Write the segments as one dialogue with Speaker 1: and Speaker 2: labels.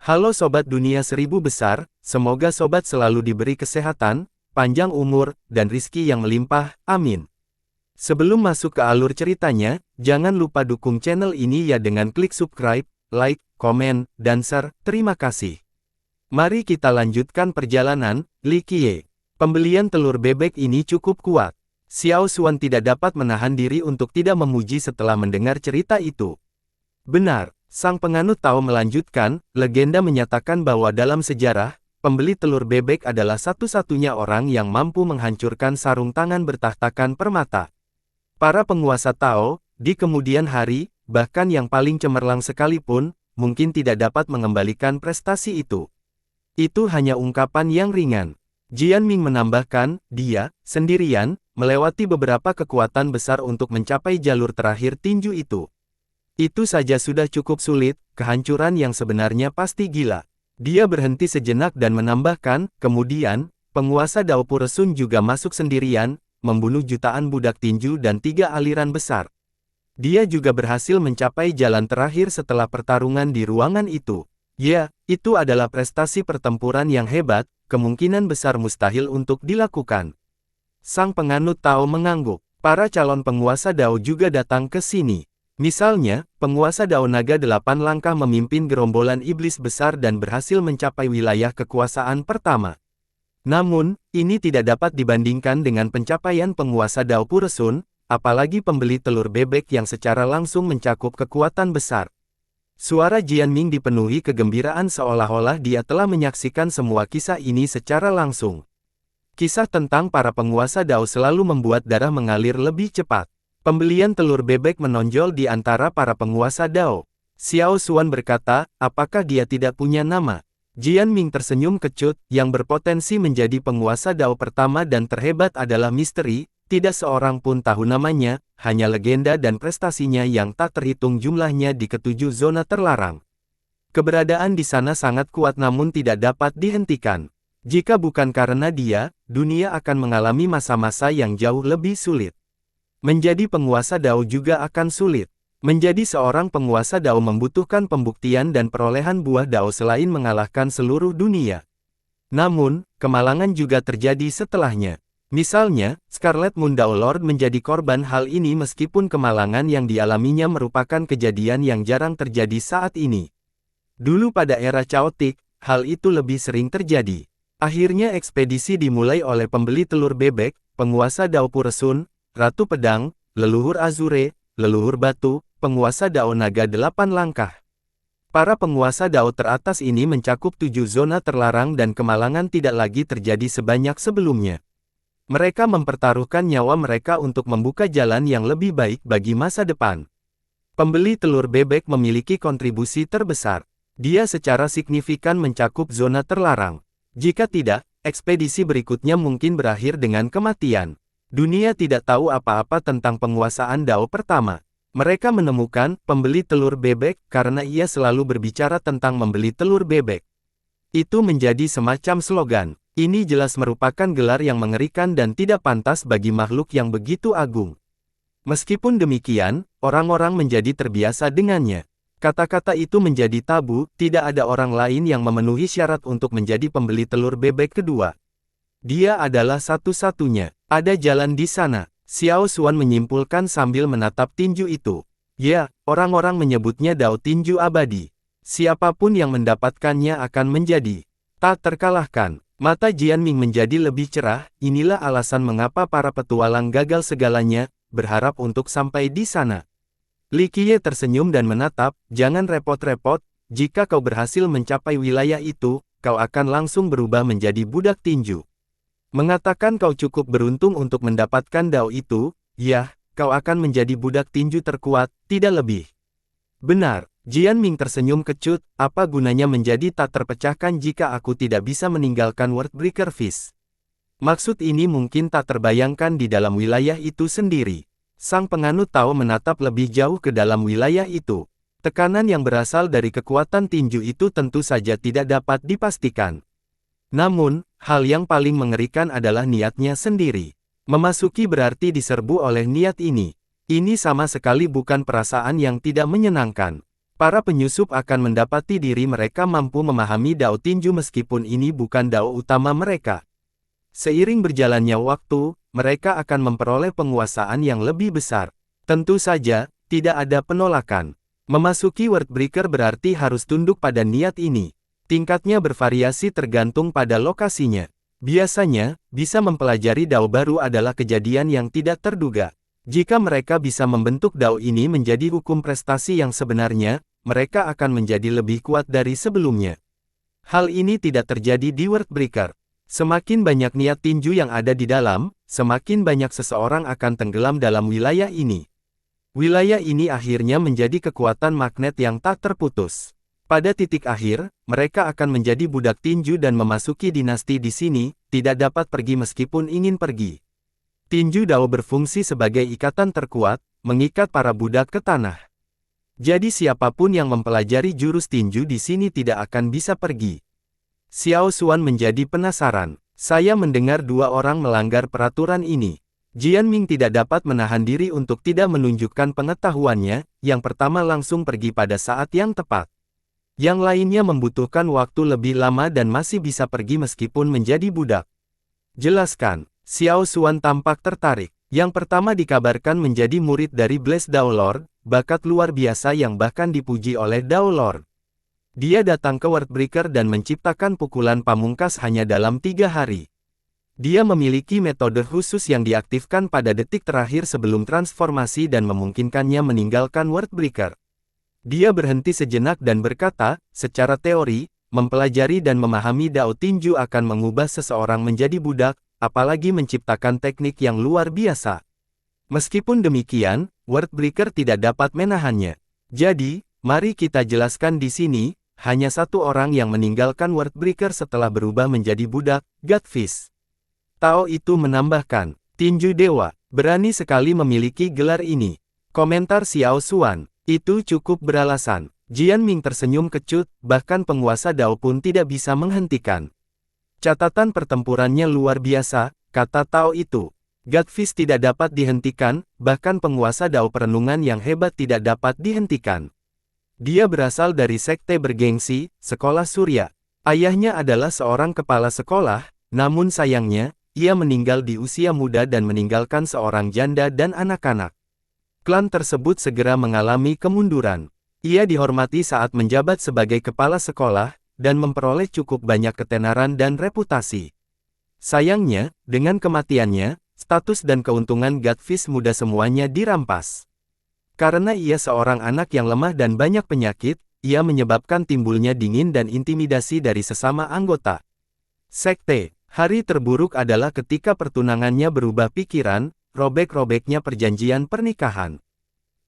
Speaker 1: Halo Sobat Dunia Seribu Besar, semoga Sobat selalu diberi kesehatan, panjang umur, dan rizki yang melimpah, amin. Sebelum masuk ke alur ceritanya, jangan lupa dukung channel ini ya dengan klik subscribe, like, komen, dan share, terima kasih. Mari kita lanjutkan perjalanan, Li Qiye. Pembelian telur bebek ini cukup kuat. Xiao Xuan tidak dapat menahan diri untuk tidak memuji setelah mendengar cerita itu. Benar. Sang penganut Tao melanjutkan, legenda menyatakan bahwa dalam sejarah, pembeli telur bebek adalah satu-satunya orang yang mampu menghancurkan sarung tangan bertahtakan permata. Para penguasa Tao, di kemudian hari, bahkan yang paling cemerlang sekalipun, mungkin tidak dapat mengembalikan prestasi itu. Itu hanya ungkapan yang ringan. Jian Ming menambahkan, dia, sendirian, melewati beberapa kekuatan besar untuk mencapai jalur terakhir tinju itu. Itu saja sudah cukup sulit, kehancuran yang sebenarnya pasti gila. Dia berhenti sejenak dan menambahkan, kemudian, penguasa Dao Puresun juga masuk sendirian, membunuh jutaan budak tinju dan 3 aliran besar. Dia juga berhasil mencapai jalan terakhir setelah pertarungan di ruangan itu. Ya, itu adalah prestasi pertempuran yang hebat, kemungkinan besar mustahil untuk dilakukan. Sang penganut Tao mengangguk. Para calon penguasa Dao juga datang ke sini. Misalnya, penguasa Dao Naga 8 langkah memimpin gerombolan iblis besar dan berhasil mencapai wilayah kekuasaan pertama. Namun, ini tidak dapat dibandingkan dengan pencapaian penguasa Dao Puresun, apalagi pembeli telur bebek yang secara langsung mencakup kekuatan besar. Suara Jian Ming dipenuhi kegembiraan seolah-olah dia telah menyaksikan semua kisah ini secara langsung. Kisah tentang para penguasa Dao selalu membuat darah mengalir lebih cepat. Pembelian telur bebek menonjol di antara para penguasa Dao. Xiao Xuan berkata, apakah dia tidak punya nama? Jian Ming tersenyum kecut, yang berpotensi menjadi penguasa Dao pertama dan terhebat adalah misteri, tidak seorang pun tahu namanya, hanya legenda dan prestasinya yang tak terhitung jumlahnya di ketujuh zona terlarang. Keberadaan di sana sangat kuat namun tidak dapat dihentikan. Jika bukan karena dia, dunia akan mengalami masa-masa yang jauh lebih sulit. Menjadi penguasa Dao juga akan sulit. Menjadi seorang penguasa Dao membutuhkan pembuktian dan perolehan buah Dao selain mengalahkan seluruh dunia. Namun, kemalangan juga terjadi setelahnya. Misalnya, Scarlet Moon Dao Lord menjadi korban hal ini meskipun kemalangan yang dialaminya merupakan kejadian yang jarang terjadi saat ini. Dulu pada era Chaotic, hal itu lebih sering terjadi. Akhirnya ekspedisi dimulai oleh pembeli telur bebek, penguasa Dao Puresun, Ratu Pedang, leluhur Azure, leluhur Batu, penguasa Dao Naga 8 langkah. Para penguasa Dao teratas ini mencakup 7 zona terlarang dan kemalangan tidak lagi terjadi sebanyak sebelumnya. Mereka mempertaruhkan nyawa mereka untuk membuka jalan yang lebih baik bagi masa depan. Pembeli telur bebek memiliki kontribusi terbesar. Dia secara signifikan mencakup zona terlarang. Jika tidak, ekspedisi berikutnya mungkin berakhir dengan kematian. Dunia tidak tahu apa-apa tentang penguasaan Dao pertama. Mereka menemukan pembeli telur bebek karena ia selalu berbicara tentang membeli telur bebek. Itu menjadi semacam slogan. Ini jelas merupakan gelar yang mengerikan dan tidak pantas bagi makhluk yang begitu agung. Meskipun demikian, orang-orang menjadi terbiasa dengannya. Kata-kata itu menjadi tabu, tidak ada orang lain yang memenuhi syarat untuk menjadi pembeli telur bebek kedua. Dia adalah satu-satunya. Ada jalan di sana. Xiao Xuan menyimpulkan sambil menatap tinju itu. Ya, orang-orang menyebutnya Dao Tinju Abadi. Siapapun yang mendapatkannya akan menjadi tak terkalahkan. Mata Jian Ming menjadi lebih cerah, inilah alasan mengapa para petualang gagal segalanya, berharap untuk sampai di sana. Li Qiye tersenyum dan menatap, jangan repot-repot, jika kau berhasil mencapai wilayah itu, kau akan langsung berubah menjadi budak tinju. Mengatakan kau cukup beruntung untuk mendapatkan Dao itu, ya, kau akan menjadi budak tinju terkuat, tidak lebih. Benar, Jian Ming tersenyum kecut, apa gunanya menjadi tak terpecahkan jika aku tidak bisa meninggalkan Worldbreaker Fist? Maksud ini mungkin tak terbayangkan di dalam wilayah itu sendiri. Sang penganut Tao menatap lebih jauh ke dalam wilayah itu. Tekanan yang berasal dari kekuatan tinju itu tentu saja tidak dapat dipastikan. Namun, hal yang paling mengerikan adalah niatnya sendiri. Memasuki berarti diserbu oleh niat ini. Ini sama sekali bukan perasaan yang tidak menyenangkan. Para penyusup akan mendapati diri mereka mampu memahami Dao Tinju meskipun ini bukan Dao utama mereka. Seiring berjalannya waktu, mereka akan memperoleh penguasaan yang lebih besar. Tentu saja, tidak ada penolakan. Memasuki Wordbreaker berarti harus tunduk pada niat ini. Tingkatnya bervariasi tergantung pada lokasinya. Biasanya, bisa mempelajari Dao baru adalah kejadian yang tidak terduga. Jika mereka bisa membentuk Dao ini menjadi hukum prestasi yang sebenarnya, mereka akan menjadi lebih kuat dari sebelumnya. Hal ini tidak terjadi di Wordbreaker. Semakin banyak niat tinju yang ada di dalam, semakin banyak seseorang akan tenggelam dalam wilayah ini. Wilayah ini akhirnya menjadi kekuatan magnet yang tak terputus. Pada titik akhir, mereka akan menjadi budak tinju dan memasuki dinasti di sini, tidak dapat pergi meskipun ingin pergi. Tinju Dao berfungsi sebagai ikatan terkuat, mengikat para budak ke tanah. Jadi siapapun yang mempelajari jurus tinju di sini tidak akan bisa pergi. Xiao Xuan menjadi penasaran. Saya mendengar dua orang melanggar peraturan ini. Jian Ming tidak dapat menahan diri untuk tidak menunjukkan pengetahuannya, yang pertama langsung pergi pada saat yang tepat. Yang lainnya membutuhkan waktu lebih lama dan masih bisa pergi meskipun menjadi budak. Jelaskan, Xiao Xuan tampak tertarik. Yang pertama dikabarkan menjadi murid dari Blaze Dao Lord, bakat luar biasa yang bahkan dipuji oleh Dao Lord. Dia datang ke Wordbreaker dan menciptakan pukulan pamungkas hanya dalam 3 hari. Dia memiliki metode khusus yang diaktifkan pada detik terakhir sebelum transformasi dan memungkinkannya meninggalkan Wordbreaker. Dia berhenti sejenak dan berkata, secara teori, mempelajari dan memahami Dao Tinju akan mengubah seseorang menjadi budak, apalagi menciptakan teknik yang luar biasa. Meskipun demikian, Wordbreaker tidak dapat menahannya. Jadi, mari kita jelaskan di sini, hanya satu orang yang meninggalkan Wordbreaker setelah berubah menjadi budak, Godfist. Tao itu menambahkan, tinju dewa, berani sekali memiliki gelar ini. Komentar Xiao Xuan, itu cukup beralasan. Jian Ming tersenyum kecut, bahkan penguasa Dao pun tidak bisa menghentikan. Catatan pertempurannya luar biasa, kata Tao itu. Godfist tidak dapat dihentikan, bahkan penguasa Dao perenungan yang hebat tidak dapat dihentikan. Dia berasal dari sekte bergengsi, Sekolah Surya. Ayahnya adalah seorang kepala sekolah, namun sayangnya, ia meninggal di usia muda dan meninggalkan seorang janda dan anak-anak. Klan tersebut segera mengalami kemunduran. Ia dihormati saat menjabat sebagai kepala sekolah, dan memperoleh cukup banyak ketenaran dan reputasi. Sayangnya, dengan kematiannya, status dan keuntungan Godfist muda semuanya dirampas. Karena ia seorang anak yang lemah dan banyak penyakit, ia menyebabkan timbulnya dingin dan intimidasi dari sesama anggota sekte. Hari terburuk adalah ketika pertunangannya berubah pikiran, robek-robeknya perjanjian pernikahan.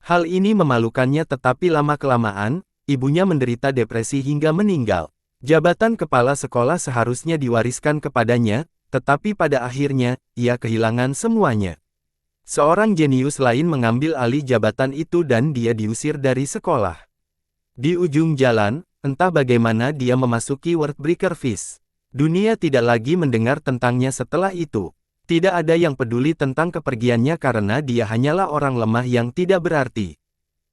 Speaker 1: Hal ini memalukannya tetapi lama-kelamaan, ibunya menderita depresi hingga meninggal. Jabatan kepala sekolah seharusnya diwariskan kepadanya, tetapi pada akhirnya, ia kehilangan semuanya. Seorang jenius lain mengambil alih jabatan itu dan dia diusir dari sekolah. Di ujung jalan, entah bagaimana dia memasuki Wordbreaker Fist. Dunia tidak lagi mendengar tentangnya setelah itu. Tidak ada yang peduli tentang kepergiannya karena dia hanyalah orang lemah yang tidak berarti.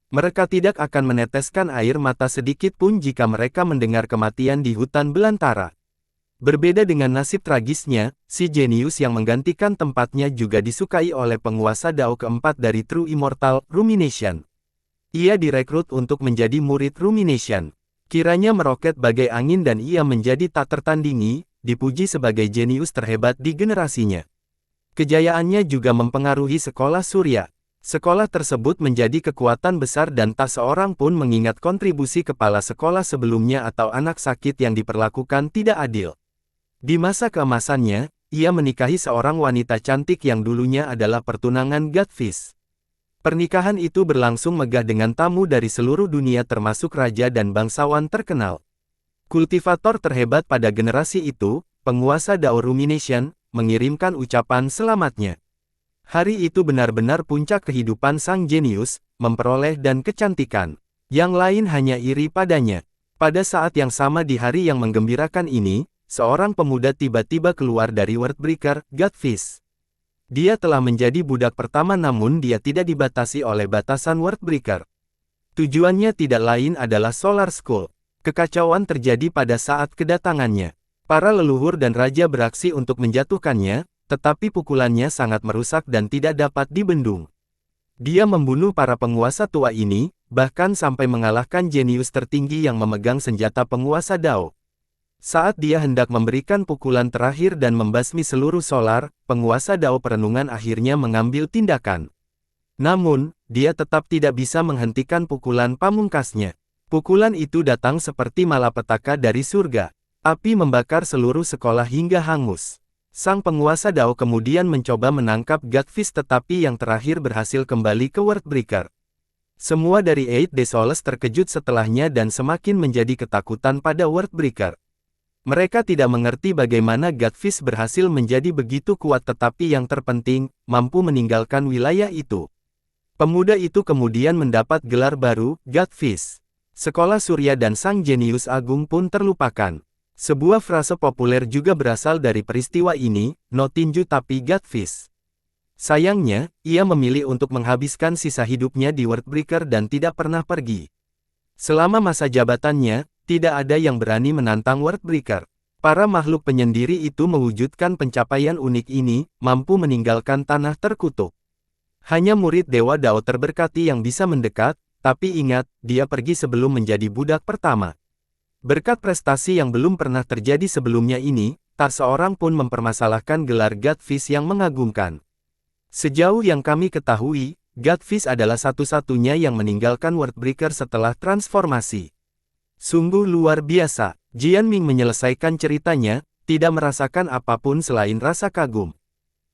Speaker 1: Mereka tidak akan meneteskan air mata sedikit pun jika mereka mendengar kematian di hutan belantara. Berbeda dengan nasib tragisnya, si jenius yang menggantikan tempatnya juga disukai oleh penguasa Dao keempat dari True Immortal, Rumination. Ia direkrut untuk menjadi murid Rumination. Kiranya meroket bagai angin dan ia menjadi tak tertandingi, dipuji sebagai jenius terhebat di generasinya. Kejayaannya juga mempengaruhi Sekolah Surya. Sekolah tersebut menjadi kekuatan besar dan tak seorang pun mengingat kontribusi kepala sekolah sebelumnya atau anak sakit yang diperlakukan tidak adil. Di masa keemasannya, ia menikahi seorang wanita cantik yang dulunya adalah pertunangan Godfist. Pernikahan itu berlangsung megah dengan tamu dari seluruh dunia termasuk raja dan bangsawan terkenal. Kultivator terhebat pada generasi itu, penguasa Dao Rumination, mengirimkan ucapan selamatnya. Hari itu benar-benar puncak kehidupan sang jenius, memperoleh dan kecantikan. Yang lain hanya iri padanya. Pada saat yang sama di hari yang menggembirakan ini, seorang pemuda tiba-tiba keluar dari Wordbreaker, Godfist. Dia telah menjadi budak pertama namun dia tidak dibatasi oleh batasan Wordbreaker. Tujuannya tidak lain adalah Solar Skull. Kekacauan terjadi pada saat kedatangannya. Para leluhur dan raja beraksi untuk menjatuhkannya, tetapi pukulannya sangat merusak dan tidak dapat dibendung. Dia membunuh para penguasa tua ini, bahkan sampai mengalahkan jenius tertinggi yang memegang senjata penguasa Dao. Saat dia hendak memberikan pukulan terakhir dan membasmi seluruh solar, penguasa Dao perenungan akhirnya mengambil tindakan. Namun, dia tetap tidak bisa menghentikan pukulan pamungkasnya. Pukulan itu datang seperti malapetaka dari surga. Api membakar seluruh sekolah hingga hangus. Sang penguasa Dao kemudian mencoba menangkap Godfist tetapi yang terakhir berhasil kembali ke Worldbreaker. Semua dari Eight Desolus terkejut setelahnya dan semakin menjadi ketakutan pada Worldbreaker. Mereka tidak mengerti bagaimana Godfist berhasil menjadi begitu kuat tetapi yang terpenting, mampu meninggalkan wilayah itu. Pemuda itu kemudian mendapat gelar baru, Godfist. Sekolah Surya dan Sang Jenius Agung pun terlupakan. Sebuah frase populer juga berasal dari peristiwa ini, no tinju tapi Godfist. Sayangnya, ia memilih untuk menghabiskan sisa hidupnya di Worldbreaker dan tidak pernah pergi. Selama masa jabatannya, tidak ada yang berani menantang Worldbreaker. Para makhluk penyendiri itu mewujudkan pencapaian unik ini, mampu meninggalkan tanah terkutuk. Hanya murid Dewa Dao terberkati yang bisa mendekat, tapi ingat, dia pergi sebelum menjadi budak pertama. Berkat prestasi yang belum pernah terjadi sebelumnya ini, tak seorang pun mempermasalahkan gelar Godfist yang mengagumkan. Sejauh yang kami ketahui, Godfist adalah satu-satunya yang meninggalkan Worldbreaker setelah transformasi. Sungguh luar biasa, Jian Ming menyelesaikan ceritanya, tidak merasakan apapun selain rasa kagum.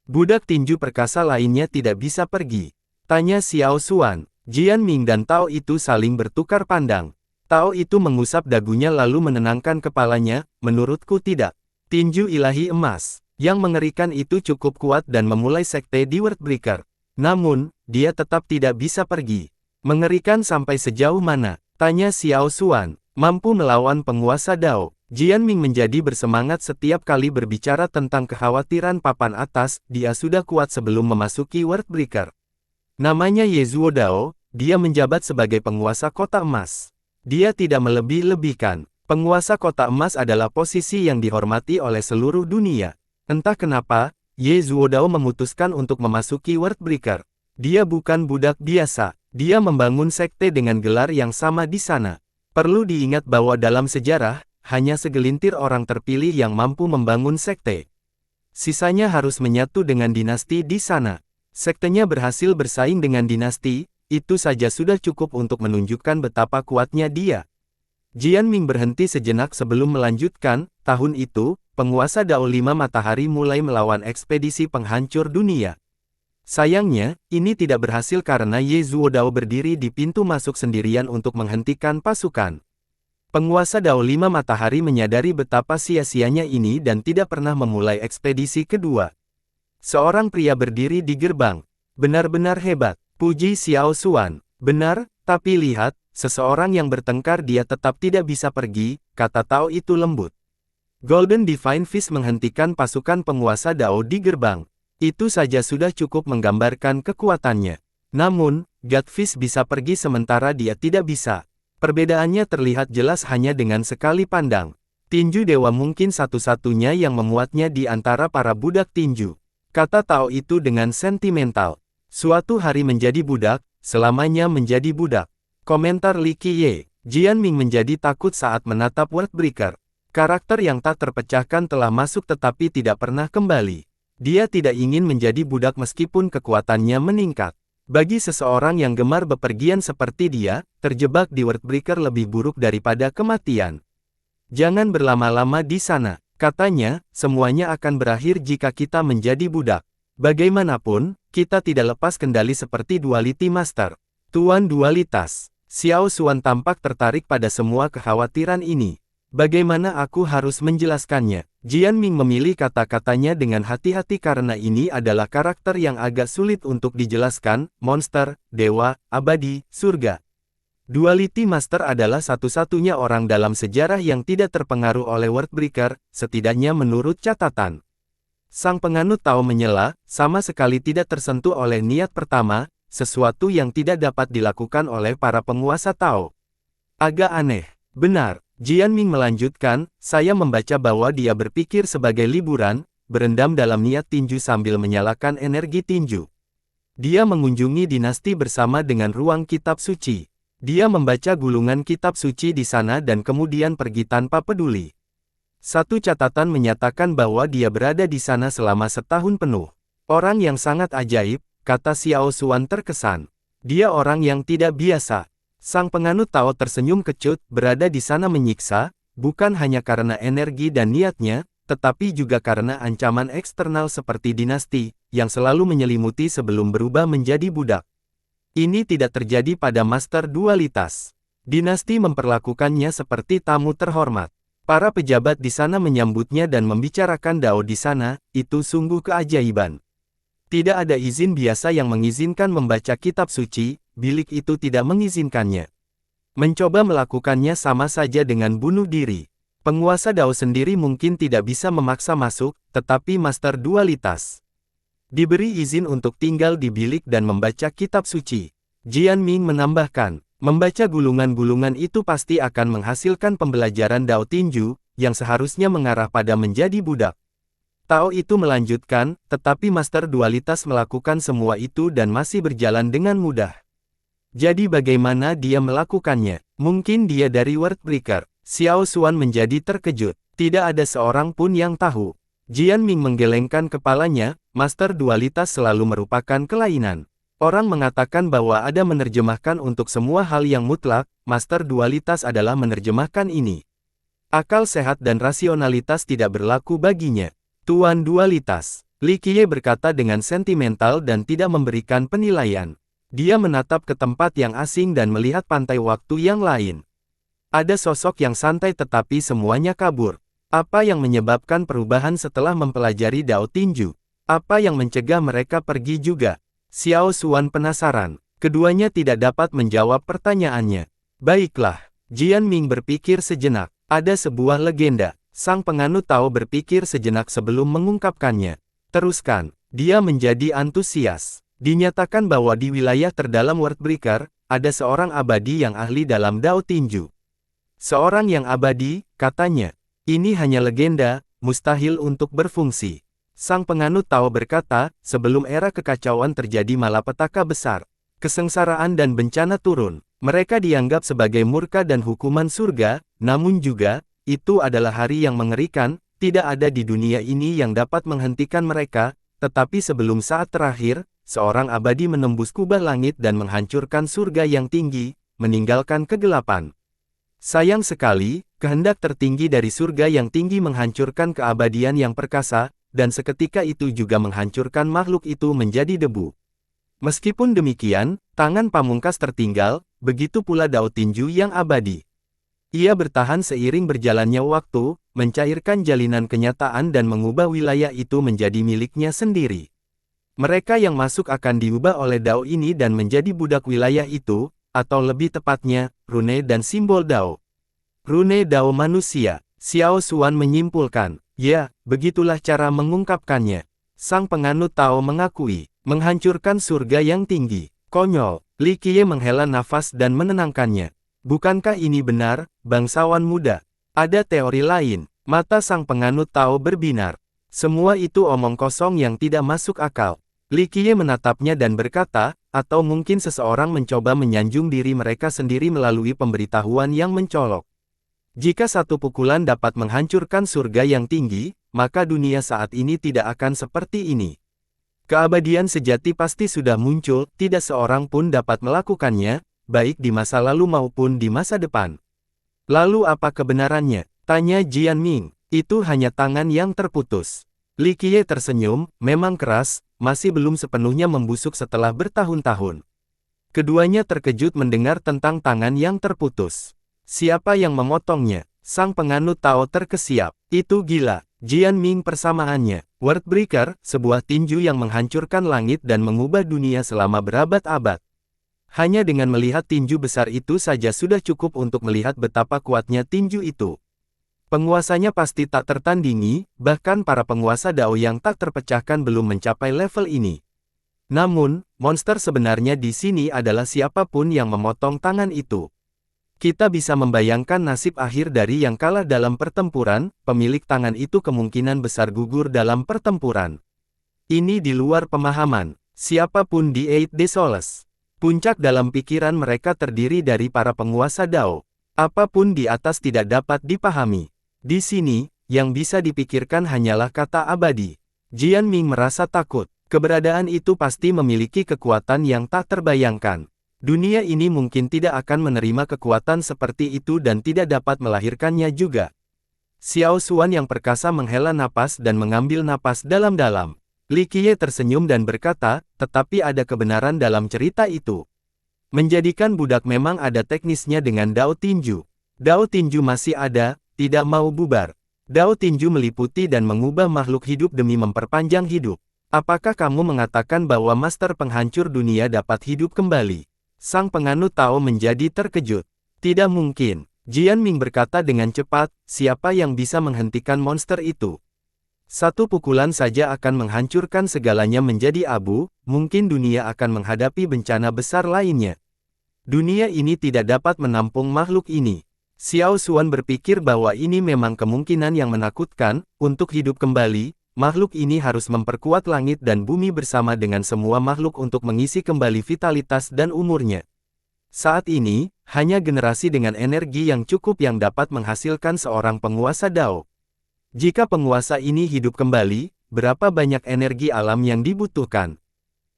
Speaker 1: Budak tinju perkasa lainnya tidak bisa pergi. Tanya Xiao Xuan. Jian Ming dan Tao itu saling bertukar pandang. Tao itu mengusap dagunya lalu menenangkan kepalanya, menurutku tidak. Tinju ilahi emas. Yang mengerikan itu cukup kuat dan memulai sekte di Worldbreaker. Namun, dia tetap tidak bisa pergi. Mengerikan sampai sejauh mana? Tanya Xiao Xuan. Mampu melawan penguasa Dao. Jian Ming menjadi bersemangat setiap kali berbicara tentang kekhawatiran papan atas, dia sudah kuat sebelum memasuki Worldbreaker. Namanya Yezuo Dao, dia menjabat sebagai penguasa kota emas. Dia tidak melebih-lebihkan. Penguasa kota emas adalah posisi yang dihormati oleh seluruh dunia. Entah kenapa, Yezuo Dao memutuskan untuk memasuki Worldbreaker. Dia bukan budak biasa. Dia membangun sekte dengan gelar yang sama di sana. Perlu diingat bahwa dalam sejarah, hanya segelintir orang terpilih yang mampu membangun sekte. Sisanya harus menyatu dengan dinasti di sana. Sektenya berhasil bersaing dengan dinasti, itu saja sudah cukup untuk menunjukkan betapa kuatnya dia. Jian Ming berhenti sejenak sebelum melanjutkan, tahun itu, penguasa Dao Lima Matahari mulai melawan ekspedisi penghancur dunia. Sayangnya, ini tidak berhasil karena Yezuo Dao berdiri di pintu masuk sendirian untuk menghentikan pasukan. Penguasa Dao Lima Matahari menyadari betapa sia-sianya ini dan tidak pernah memulai ekspedisi kedua. Seorang pria berdiri di gerbang. Benar-benar hebat. Puji Xiao Xuan. Benar, tapi lihat, seseorang yang bertengkar dia tetap tidak bisa pergi, kata Tao itu lembut. Golden Divine Fist menghentikan pasukan penguasa Dao di gerbang. Itu saja sudah cukup menggambarkan kekuatannya. Namun, Godfist bisa pergi sementara dia tidak bisa. Perbedaannya terlihat jelas hanya dengan sekali pandang. Tinju dewa mungkin satu-satunya yang memuatnya di antara para budak tinju. Kata Tao itu dengan sentimental. Suatu hari menjadi budak, selamanya menjadi budak. Komentar Li Qiye. Jian Ming menjadi takut saat menatap Worldbreaker. Karakter yang tak terpecahkan telah masuk tetapi tidak pernah kembali. Dia tidak ingin menjadi budak meskipun kekuatannya meningkat. Bagi seseorang yang gemar bepergian seperti dia, terjebak di Worldbreaker lebih buruk daripada kematian. Jangan berlama-lama di sana. Katanya, semuanya akan berakhir jika kita menjadi budak. Bagaimanapun, kita tidak lepas kendali seperti Duality Master. Tuan Dualitas. Xiao Xuan tampak tertarik pada semua kekhawatiran ini. Bagaimana aku harus menjelaskannya? Jian Ming memilih kata-katanya dengan hati-hati karena ini adalah karakter yang agak sulit untuk dijelaskan, monster, dewa, abadi, surga. Duality Master adalah satu-satunya orang dalam sejarah yang tidak terpengaruh oleh Worldbreaker, setidaknya menurut catatan. Sang penganut Tao menyela, sama sekali tidak tersentuh oleh niat pertama, sesuatu yang tidak dapat dilakukan oleh para penguasa Tao. Agak aneh. Benar, Jian Ming melanjutkan, saya membaca bahwa dia berpikir sebagai liburan, berendam dalam niat tinju sambil menyalakan energi tinju. Dia mengunjungi dinasti bersama dengan ruang kitab suci. Dia membaca gulungan kitab suci di sana dan kemudian pergi tanpa peduli. Satu catatan menyatakan bahwa dia berada di sana selama setahun penuh. Orang yang sangat ajaib, kata Xiao Xuan terkesan. Dia orang yang tidak biasa. Sang penganut Tao tersenyum kecut, berada di sana menyiksa, bukan hanya karena energi dan niatnya, tetapi juga karena ancaman eksternal seperti dinasti, yang selalu menyelimuti sebelum berubah menjadi budak. Ini tidak terjadi pada Master Dualitas. Dinasti memperlakukannya seperti tamu terhormat. Para pejabat di sana menyambutnya dan membicarakan Dao di sana, itu sungguh keajaiban. Tidak ada izin biasa yang mengizinkan membaca kitab suci, bilik itu tidak mengizinkannya. Mencoba melakukannya sama saja dengan bunuh diri. Penguasa Dao sendiri mungkin tidak bisa memaksa masuk, tetapi Master Dualitas diberi izin untuk tinggal di bilik dan membaca kitab suci. Jian Ming menambahkan, membaca gulungan-gulungan itu pasti akan menghasilkan pembelajaran Dao tinju, yang seharusnya mengarah pada menjadi budak. Tao itu melanjutkan, tetapi Master Dualitas melakukan semua itu dan masih berjalan dengan mudah. Jadi bagaimana dia melakukannya? Mungkin dia dari Wordbreaker. Xiao Xuan menjadi terkejut. Tidak ada seorang pun yang tahu. Jian Ming menggelengkan kepalanya, Master Dualitas selalu merupakan kelainan. Orang mengatakan bahwa ada menerjemahkan untuk semua hal yang mutlak, Master Dualitas adalah menerjemahkan ini. Akal sehat dan rasionalitas tidak berlaku baginya. Tuan Dualitas, Li Qiye berkata dengan sentimental dan tidak memberikan penilaian. Dia menatap ke tempat yang asing dan melihat pantai waktu yang lain. Ada sosok yang santai tetapi semuanya kabur. Apa yang menyebabkan perubahan setelah mempelajari Dao Tinju? Apa yang mencegah mereka pergi juga? Xiao Xuan penasaran. Keduanya tidak dapat menjawab pertanyaannya. Baiklah, Jian Ming berpikir sejenak. Ada sebuah legenda. Sang penganut Tao berpikir sejenak sebelum mengungkapkannya. Teruskan, dia menjadi antusias. Dinyatakan bahwa di wilayah terdalam Wordbreaker, ada seorang abadi yang ahli dalam Dao Tinju. Seorang yang abadi, katanya. Ini hanya legenda, mustahil untuk berfungsi. Sang penganut Tao berkata, sebelum era kekacauan terjadi malapetaka besar. Kesengsaraan dan bencana turun. Mereka dianggap sebagai murka dan hukuman surga, namun juga, itu adalah hari yang mengerikan, tidak ada di dunia ini yang dapat menghentikan mereka, tetapi sebelum saat terakhir, seorang abadi menembus kubah langit dan menghancurkan surga yang tinggi, meninggalkan kegelapan. Sayang sekali, kehendak tertinggi dari surga yang tinggi menghancurkan keabadian yang perkasa, dan seketika itu juga menghancurkan makhluk itu menjadi debu. Meskipun demikian, tangan pamungkas tertinggal, begitu pula Dao Tinju yang abadi. Ia bertahan seiring berjalannya waktu, mencairkan jalinan kenyataan dan mengubah wilayah itu menjadi miliknya sendiri. Mereka yang masuk akan diubah oleh Dao ini dan menjadi budak wilayah itu, atau lebih tepatnya, rune dan simbol Dao. Rune Dao manusia, Xiao Xuan menyimpulkan. Ya, begitulah cara mengungkapkannya. Sang penganut Tao mengakui, menghancurkan surga yang tinggi. Konyol, Li Qiye menghela nafas dan menenangkannya. Bukankah ini benar, bangsawan muda? Ada teori lain. Mata sang penganut Tao berbinar. Semua itu omong kosong yang tidak masuk akal. Li Qiye menatapnya dan berkata, atau mungkin seseorang mencoba menyanjung diri mereka sendiri melalui pemberitahuan yang mencolok. Jika satu pukulan dapat menghancurkan surga yang tinggi, maka dunia saat ini tidak akan seperti ini. Keabadian sejati pasti sudah muncul, tidak seorang pun dapat melakukannya, baik di masa lalu maupun di masa depan. Lalu apa kebenarannya? Tanya Jian Ming. Itu hanya tangan yang terputus. Li Qiye tersenyum, memang keras, masih belum sepenuhnya membusuk setelah bertahun-tahun. Keduanya terkejut mendengar tentang tangan yang terputus. Siapa yang memotongnya? Sang penganut Tao terkesiap. Itu gila. Jian Ming persamaannya. Wordbreaker, sebuah tinju yang menghancurkan langit dan mengubah dunia selama berabad-abad. Hanya dengan melihat tinju besar itu saja sudah cukup untuk melihat betapa kuatnya tinju itu. Penguasanya pasti tak tertandingi, bahkan para penguasa Dao yang tak terpecahkan belum mencapai level ini. Namun, monster sebenarnya di sini adalah siapapun yang memotong tangan itu. Kita bisa membayangkan nasib akhir dari yang kalah dalam pertempuran, pemilik tangan itu kemungkinan besar gugur dalam pertempuran. Ini di luar pemahaman siapapun di Eight de Souls. Puncak dalam pikiran mereka terdiri dari para penguasa Dao. Apapun di atas tidak dapat dipahami. Di sini, yang bisa dipikirkan hanyalah kata abadi. Jian Ming merasa takut. Keberadaan itu pasti memiliki kekuatan yang tak terbayangkan. Dunia ini mungkin tidak akan menerima kekuatan seperti itu dan tidak dapat melahirkannya juga. Xiao Xuan yang perkasa menghela napas dan mengambil napas dalam-dalam. Li Qiye tersenyum dan berkata, tetapi ada kebenaran dalam cerita itu. Menjadikan budak memang ada teknisnya dengan Dao Tinju. Dao Tinju masih ada, tidak mau bubar. Dao Tinju meliputi dan mengubah makhluk hidup demi memperpanjang hidup. Apakah kamu mengatakan bahwa Master Penghancur Dunia dapat hidup kembali? Sang penganut Tao menjadi terkejut. Tidak mungkin. Jian Ming berkata dengan cepat, siapa yang bisa menghentikan monster itu? Satu pukulan saja akan menghancurkan segalanya menjadi abu, mungkin dunia akan menghadapi bencana besar lainnya. Dunia ini tidak dapat menampung makhluk ini. Xiao Xuan berpikir bahwa ini memang kemungkinan yang menakutkan, untuk hidup kembali. Makhluk ini harus memperkuat langit dan bumi bersama dengan semua makhluk untuk mengisi kembali vitalitas dan umurnya. Saat ini, hanya generasi dengan energi yang cukup yang dapat menghasilkan seorang penguasa Dao. Jika penguasa ini hidup kembali, berapa banyak energi alam yang dibutuhkan?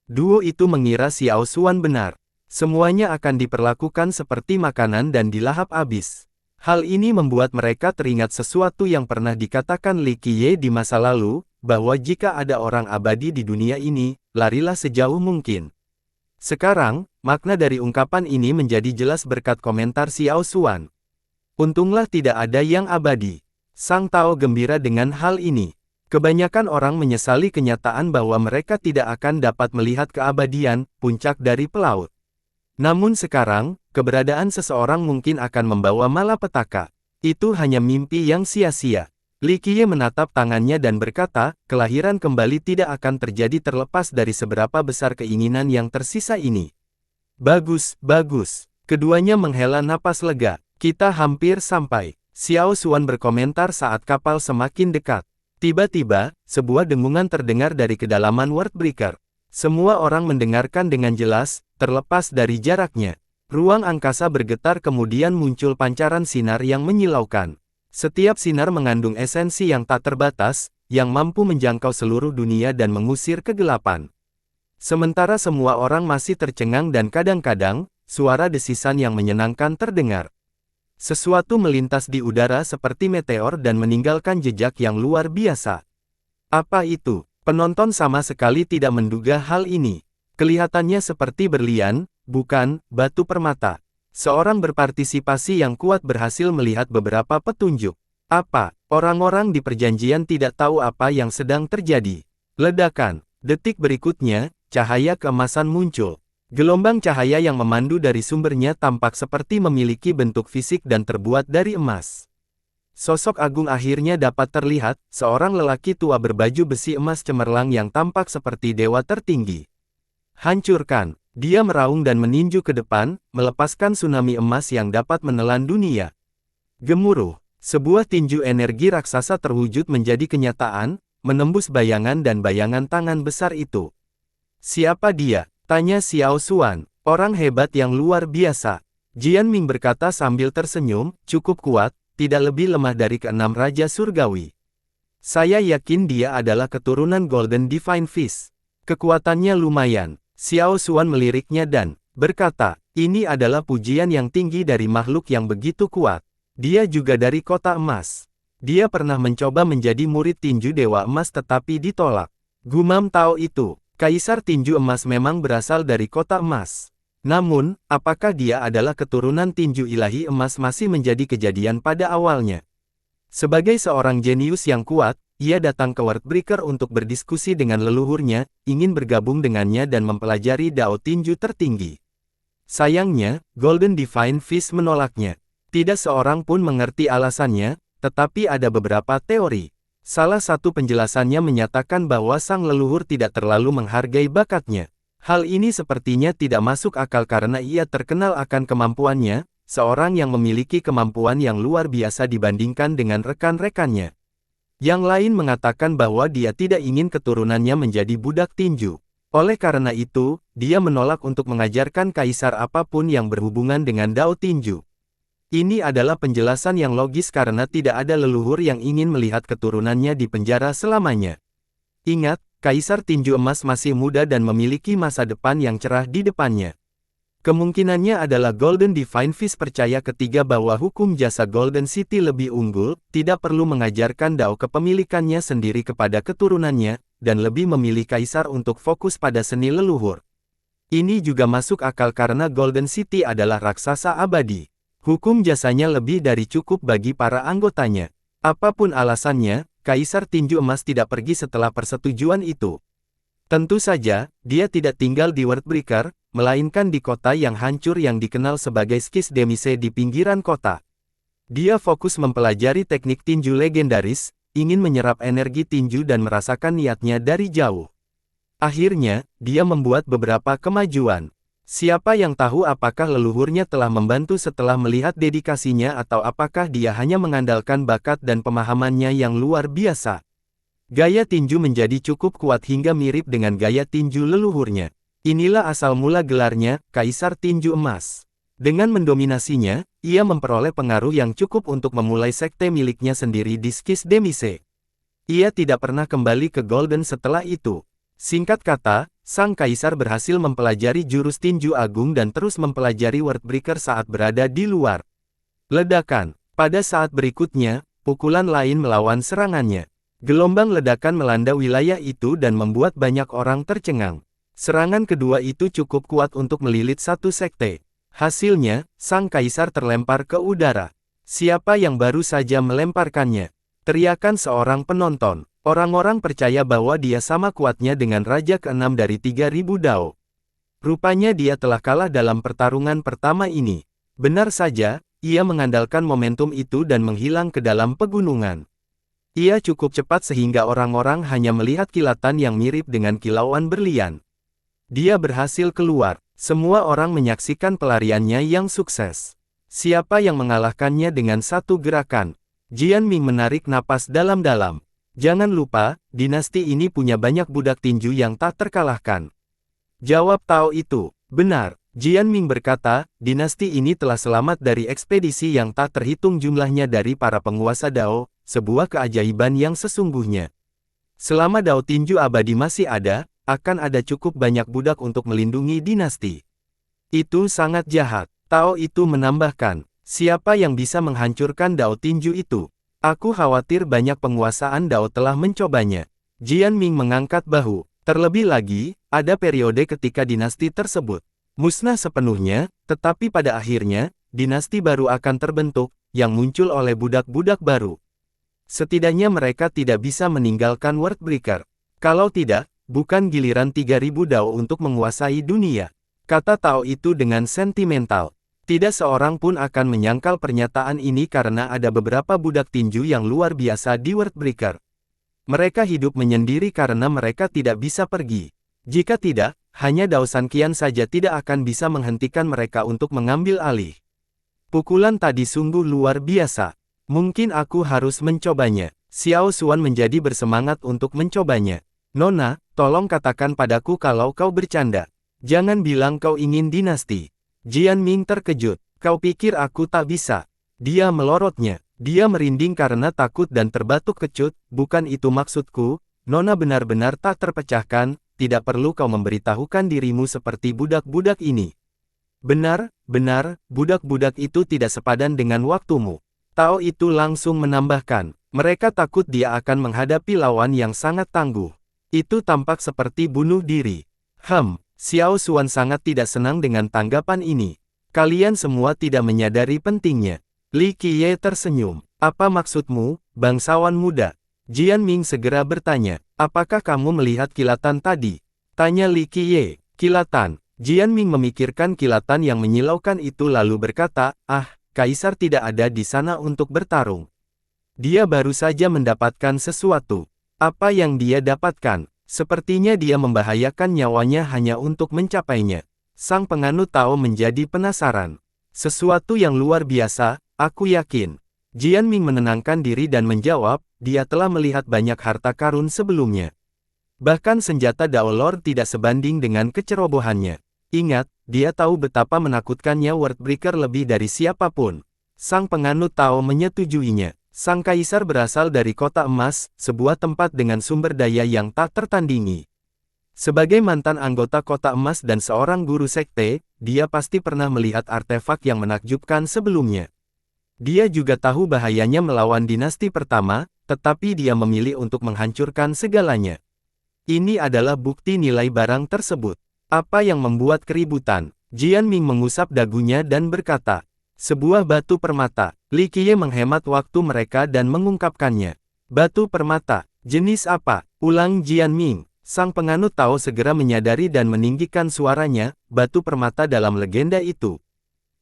Speaker 1: Duo itu mengira Xiao Xuan benar. Semuanya akan diperlakukan seperti makanan dan dilahap habis. Hal ini membuat mereka teringat sesuatu yang pernah dikatakan Li Qiye di masa lalu, bahwa jika ada orang abadi di dunia ini, larilah sejauh mungkin. Sekarang, makna dari ungkapan ini menjadi jelas berkat komentar Xiao Xuan. Untunglah tidak ada yang abadi. Sang Tao gembira dengan hal ini. Kebanyakan orang menyesali kenyataan bahwa mereka tidak akan dapat melihat keabadian, puncak dari pelaut. Namun sekarang, keberadaan seseorang mungkin akan membawa malapetaka. Itu hanya mimpi yang sia-sia. Li Qiye menatap tangannya dan berkata, kelahiran kembali tidak akan terjadi terlepas dari seberapa besar keinginan yang tersisa ini. Bagus, bagus. Keduanya menghela napas lega. Kita hampir sampai. Xiao Xuan berkomentar saat kapal semakin dekat. Tiba-tiba, sebuah dengungan terdengar dari kedalaman Wordbreaker. Semua orang mendengarkan dengan jelas, terlepas dari jaraknya. Ruang angkasa bergetar kemudian muncul pancaran sinar yang menyilaukan. Setiap sinar mengandung esensi yang tak terbatas, yang mampu menjangkau seluruh dunia dan mengusir kegelapan. Sementara semua orang masih tercengang dan kadang-kadang, suara desisan yang menyenangkan terdengar. Sesuatu melintas di udara seperti meteor dan meninggalkan jejak yang luar biasa. Apa itu? Penonton sama sekali tidak menduga hal ini. Kelihatannya seperti berlian, bukan batu permata. Seorang berpartisipasi yang kuat berhasil melihat beberapa petunjuk. Apa? Orang-orang di perjanjian tidak tahu apa yang sedang terjadi. Ledakan. Detik berikutnya, cahaya keemasan muncul. Gelombang cahaya yang memandu dari sumbernya tampak seperti memiliki bentuk fisik dan terbuat dari emas. Sosok agung akhirnya dapat terlihat, seorang lelaki tua berbaju besi emas cemerlang yang tampak seperti dewa tertinggi. Hancurkan! Dia meraung dan meninju ke depan, melepaskan tsunami emas yang dapat menelan dunia. Gemuruh! Sebuah tinju energi raksasa terwujud menjadi kenyataan, menembus bayangan dan bayangan tangan besar itu. Siapa dia? Tanya Xiao Xuan. Orang hebat yang luar biasa. Jian Ming berkata sambil tersenyum, cukup kuat. Tidak lebih lemah dari keenam Raja Surgawi. Saya yakin dia adalah keturunan Golden Divine Fist. Kekuatannya lumayan. Xiao Xuan meliriknya dan berkata, ini adalah pujian yang tinggi dari makhluk yang begitu kuat. Dia juga dari kota emas. Dia pernah mencoba menjadi murid tinju Dewa Emas tetapi ditolak. Gumam Tao itu, Kaisar Tinju Emas memang berasal dari kota emas. Namun, apakah dia adalah keturunan tinju ilahi emas masih menjadi kejadian pada awalnya. Sebagai seorang jenius yang kuat, ia datang ke Wordbreaker untuk berdiskusi dengan leluhurnya, ingin bergabung dengannya dan mempelajari Dao tinju tertinggi. Sayangnya, Golden Divine Fist menolaknya. Tidak seorang pun mengerti alasannya, tetapi ada beberapa teori. Salah satu penjelasannya menyatakan bahwa sang leluhur tidak terlalu menghargai bakatnya. Hal ini sepertinya tidak masuk akal karena ia terkenal akan kemampuannya, seorang yang memiliki kemampuan yang luar biasa dibandingkan dengan rekan-rekannya. Yang lain mengatakan bahwa dia tidak ingin keturunannya menjadi budak tinju. Oleh karena itu, dia menolak untuk mengajarkan kaisar apapun yang berhubungan dengan Dao tinju. Ini adalah penjelasan yang logis karena tidak ada leluhur yang ingin melihat keturunannya di penjara selamanya. Ingat, Kaisar Tinju Emas masih muda dan memiliki masa depan yang cerah di depannya. Kemungkinannya adalah Golden Divine Fist percaya ketiga bahwa hukum jasa Golden City lebih unggul, tidak perlu mengajarkan Dao kepemilikannya sendiri kepada keturunannya, dan lebih memilih Kaisar untuk fokus pada seni leluhur. Ini juga masuk akal karena Golden City adalah raksasa abadi. Hukum jasanya lebih dari cukup bagi para anggotanya. Apapun alasannya, Kaisar Tinju Emas tidak pergi setelah persetujuan itu. Tentu saja, dia tidak tinggal di Wordbreaker, melainkan di kota yang hancur yang dikenal sebagai Skis Demise di pinggiran kota. Dia fokus mempelajari teknik tinju legendaris, ingin menyerap energi tinju dan merasakan niatnya dari jauh. Akhirnya, dia membuat beberapa kemajuan. Siapa yang tahu apakah leluhurnya telah membantu setelah melihat dedikasinya atau apakah dia hanya mengandalkan bakat dan pemahamannya yang luar biasa. Gaya tinju menjadi cukup kuat hingga mirip dengan gaya tinju leluhurnya. Inilah asal mula gelarnya, Kaisar Tinju Emas. Dengan mendominasinya, ia memperoleh pengaruh yang cukup untuk memulai sekte miliknya sendiri di Skis Demise. Ia tidak pernah kembali ke Golden setelah itu. Singkat kata, sang kaisar berhasil mempelajari jurus tinju agung dan terus mempelajari Wordbreaker saat berada di luar. Ledakan. Pada saat berikutnya, pukulan lain melawan serangannya. Gelombang ledakan melanda wilayah itu dan membuat banyak orang tercengang. Serangan kedua itu cukup kuat untuk melilit satu sekte. Hasilnya, sang kaisar terlempar ke udara. Siapa yang baru saja melemparkannya? Teriakan seorang penonton. Orang-orang percaya bahwa dia sama kuatnya dengan Raja ke-6 dari 3000 Dao. Rupanya dia telah kalah dalam pertarungan pertama ini. Benar saja, ia mengandalkan momentum itu dan menghilang ke dalam pegunungan. Ia cukup cepat sehingga orang-orang hanya melihat kilatan yang mirip dengan kilauan berlian. Dia berhasil keluar. Semua orang menyaksikan pelariannya yang sukses. Siapa yang mengalahkannya dengan satu gerakan? Jian Ming menarik napas dalam-dalam. Jangan lupa, dinasti ini punya banyak budak tinju yang tak terkalahkan. Jawab Tao itu. Benar, Jian Ming berkata, dinasti ini telah selamat dari ekspedisi yang tak terhitung jumlahnya dari para penguasa Dao, sebuah keajaiban yang sesungguhnya. Selama Dao tinju abadi masih ada, akan ada cukup banyak budak untuk melindungi dinasti. Itu sangat jahat. Tao itu menambahkan, siapa yang bisa menghancurkan Dao tinju itu? Aku khawatir banyak penguasaan Dao telah mencobanya. Jian Ming mengangkat bahu. Terlebih lagi, ada periode ketika dinasti tersebut musnah sepenuhnya, tetapi pada akhirnya, dinasti baru akan terbentuk, yang muncul oleh budak-budak baru. Setidaknya mereka tidak bisa meninggalkan Wordbreaker. Kalau tidak, bukan giliran 3000 Dao untuk menguasai dunia. Kata Tao itu dengan sentimental. Tidak seorang pun akan menyangkal pernyataan ini karena ada beberapa budak tinju yang luar biasa di Wordbreaker. Mereka hidup menyendiri karena mereka tidak bisa pergi. Jika tidak, hanya Dao Sanqian saja tidak akan bisa menghentikan mereka untuk mengambil alih. Pukulan tadi sungguh luar biasa. Mungkin aku harus mencobanya. Xiao Xuan menjadi bersemangat untuk mencobanya. Nona, tolong katakan padaku kalau kau bercanda. Jangan bilang kau ingin dinasti. Jian Ming terkejut. Kau pikir aku tak bisa? Dia melorotnya. Dia merinding karena takut dan terbatuk kecut. Bukan itu maksudku. Nona benar-benar tak terpecahkan. Tidak perlu kau memberitahukan dirimu seperti budak-budak ini. Benar, budak-budak itu tidak sepadan dengan waktumu. Tao itu langsung menambahkan. Mereka takut dia akan menghadapi lawan yang sangat tangguh. Itu tampak seperti bunuh diri. Xiao Xuan sangat tidak senang dengan tanggapan ini. Kalian semua tidak menyadari pentingnya. Li Qiye tersenyum. Apa maksudmu, bangsawan muda? Jian Ming segera bertanya. Apakah kamu melihat kilatan tadi? Tanya Li Qiye. Kilatan. Jian Ming memikirkan kilatan yang menyilaukan itu lalu berkata, Kaisar tidak ada di sana untuk bertarung. Dia baru saja mendapatkan sesuatu. Apa yang dia dapatkan? Sepertinya dia membahayakan nyawanya hanya untuk mencapainya. Sang penganut Tao menjadi penasaran. Sesuatu yang luar biasa, aku yakin. Jian Ming menenangkan diri dan menjawab, dia telah melihat banyak harta karun sebelumnya. Bahkan senjata Dao Lord tidak sebanding dengan kecerobohannya. Ingat, dia tahu betapa menakutkannya Wordbreaker lebih dari siapapun. Sang penganut Tao menyetujuinya. Sang kaisar berasal dari kota emas, sebuah tempat dengan sumber daya yang tak tertandingi. Sebagai mantan anggota kota emas dan seorang guru sekte, dia pasti pernah melihat artefak yang menakjubkan sebelumnya. Dia juga tahu bahayanya melawan dinasti pertama, tetapi dia memilih untuk menghancurkan segalanya. Ini adalah bukti nilai barang tersebut. Apa yang membuat keributan? Jian Ming mengusap dagunya dan berkata, sebuah batu permata. Li Qiye menghemat waktu mereka dan mengungkapkannya. Batu permata, jenis apa? Ulang Jian Ming. Sang penganut Tao segera menyadari dan meninggikan suaranya, batu permata dalam legenda itu.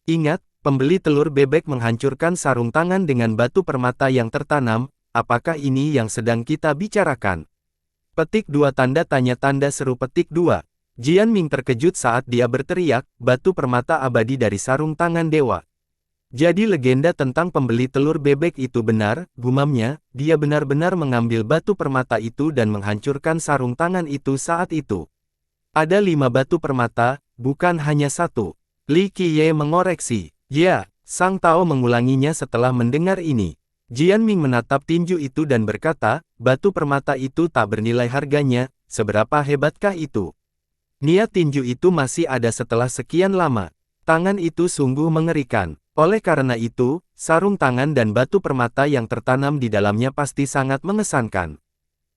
Speaker 1: Ingat, pembeli telur bebek menghancurkan sarung tangan dengan batu permata yang tertanam, apakah ini yang sedang kita bicarakan? Petik 2 tanda tanya tanda seru petik 2. Jian Ming terkejut saat dia berteriak, batu permata abadi dari sarung tangan dewa. Jadi legenda tentang pembeli telur bebek itu benar, gumamnya, dia benar-benar mengambil batu permata itu dan menghancurkan sarung tangan itu saat itu. Ada 5 batu permata, bukan hanya 1. Li Qiye mengoreksi. Ya, Sang Tao mengulanginya setelah mendengar ini. Jian Ming menatap tinju itu dan berkata, batu permata itu tak bernilai harganya, seberapa hebatkah itu? Niat tinju itu masih ada setelah sekian lama. Tangan itu sungguh mengerikan. Oleh karena itu, sarung tangan dan batu permata yang tertanam di dalamnya pasti sangat mengesankan.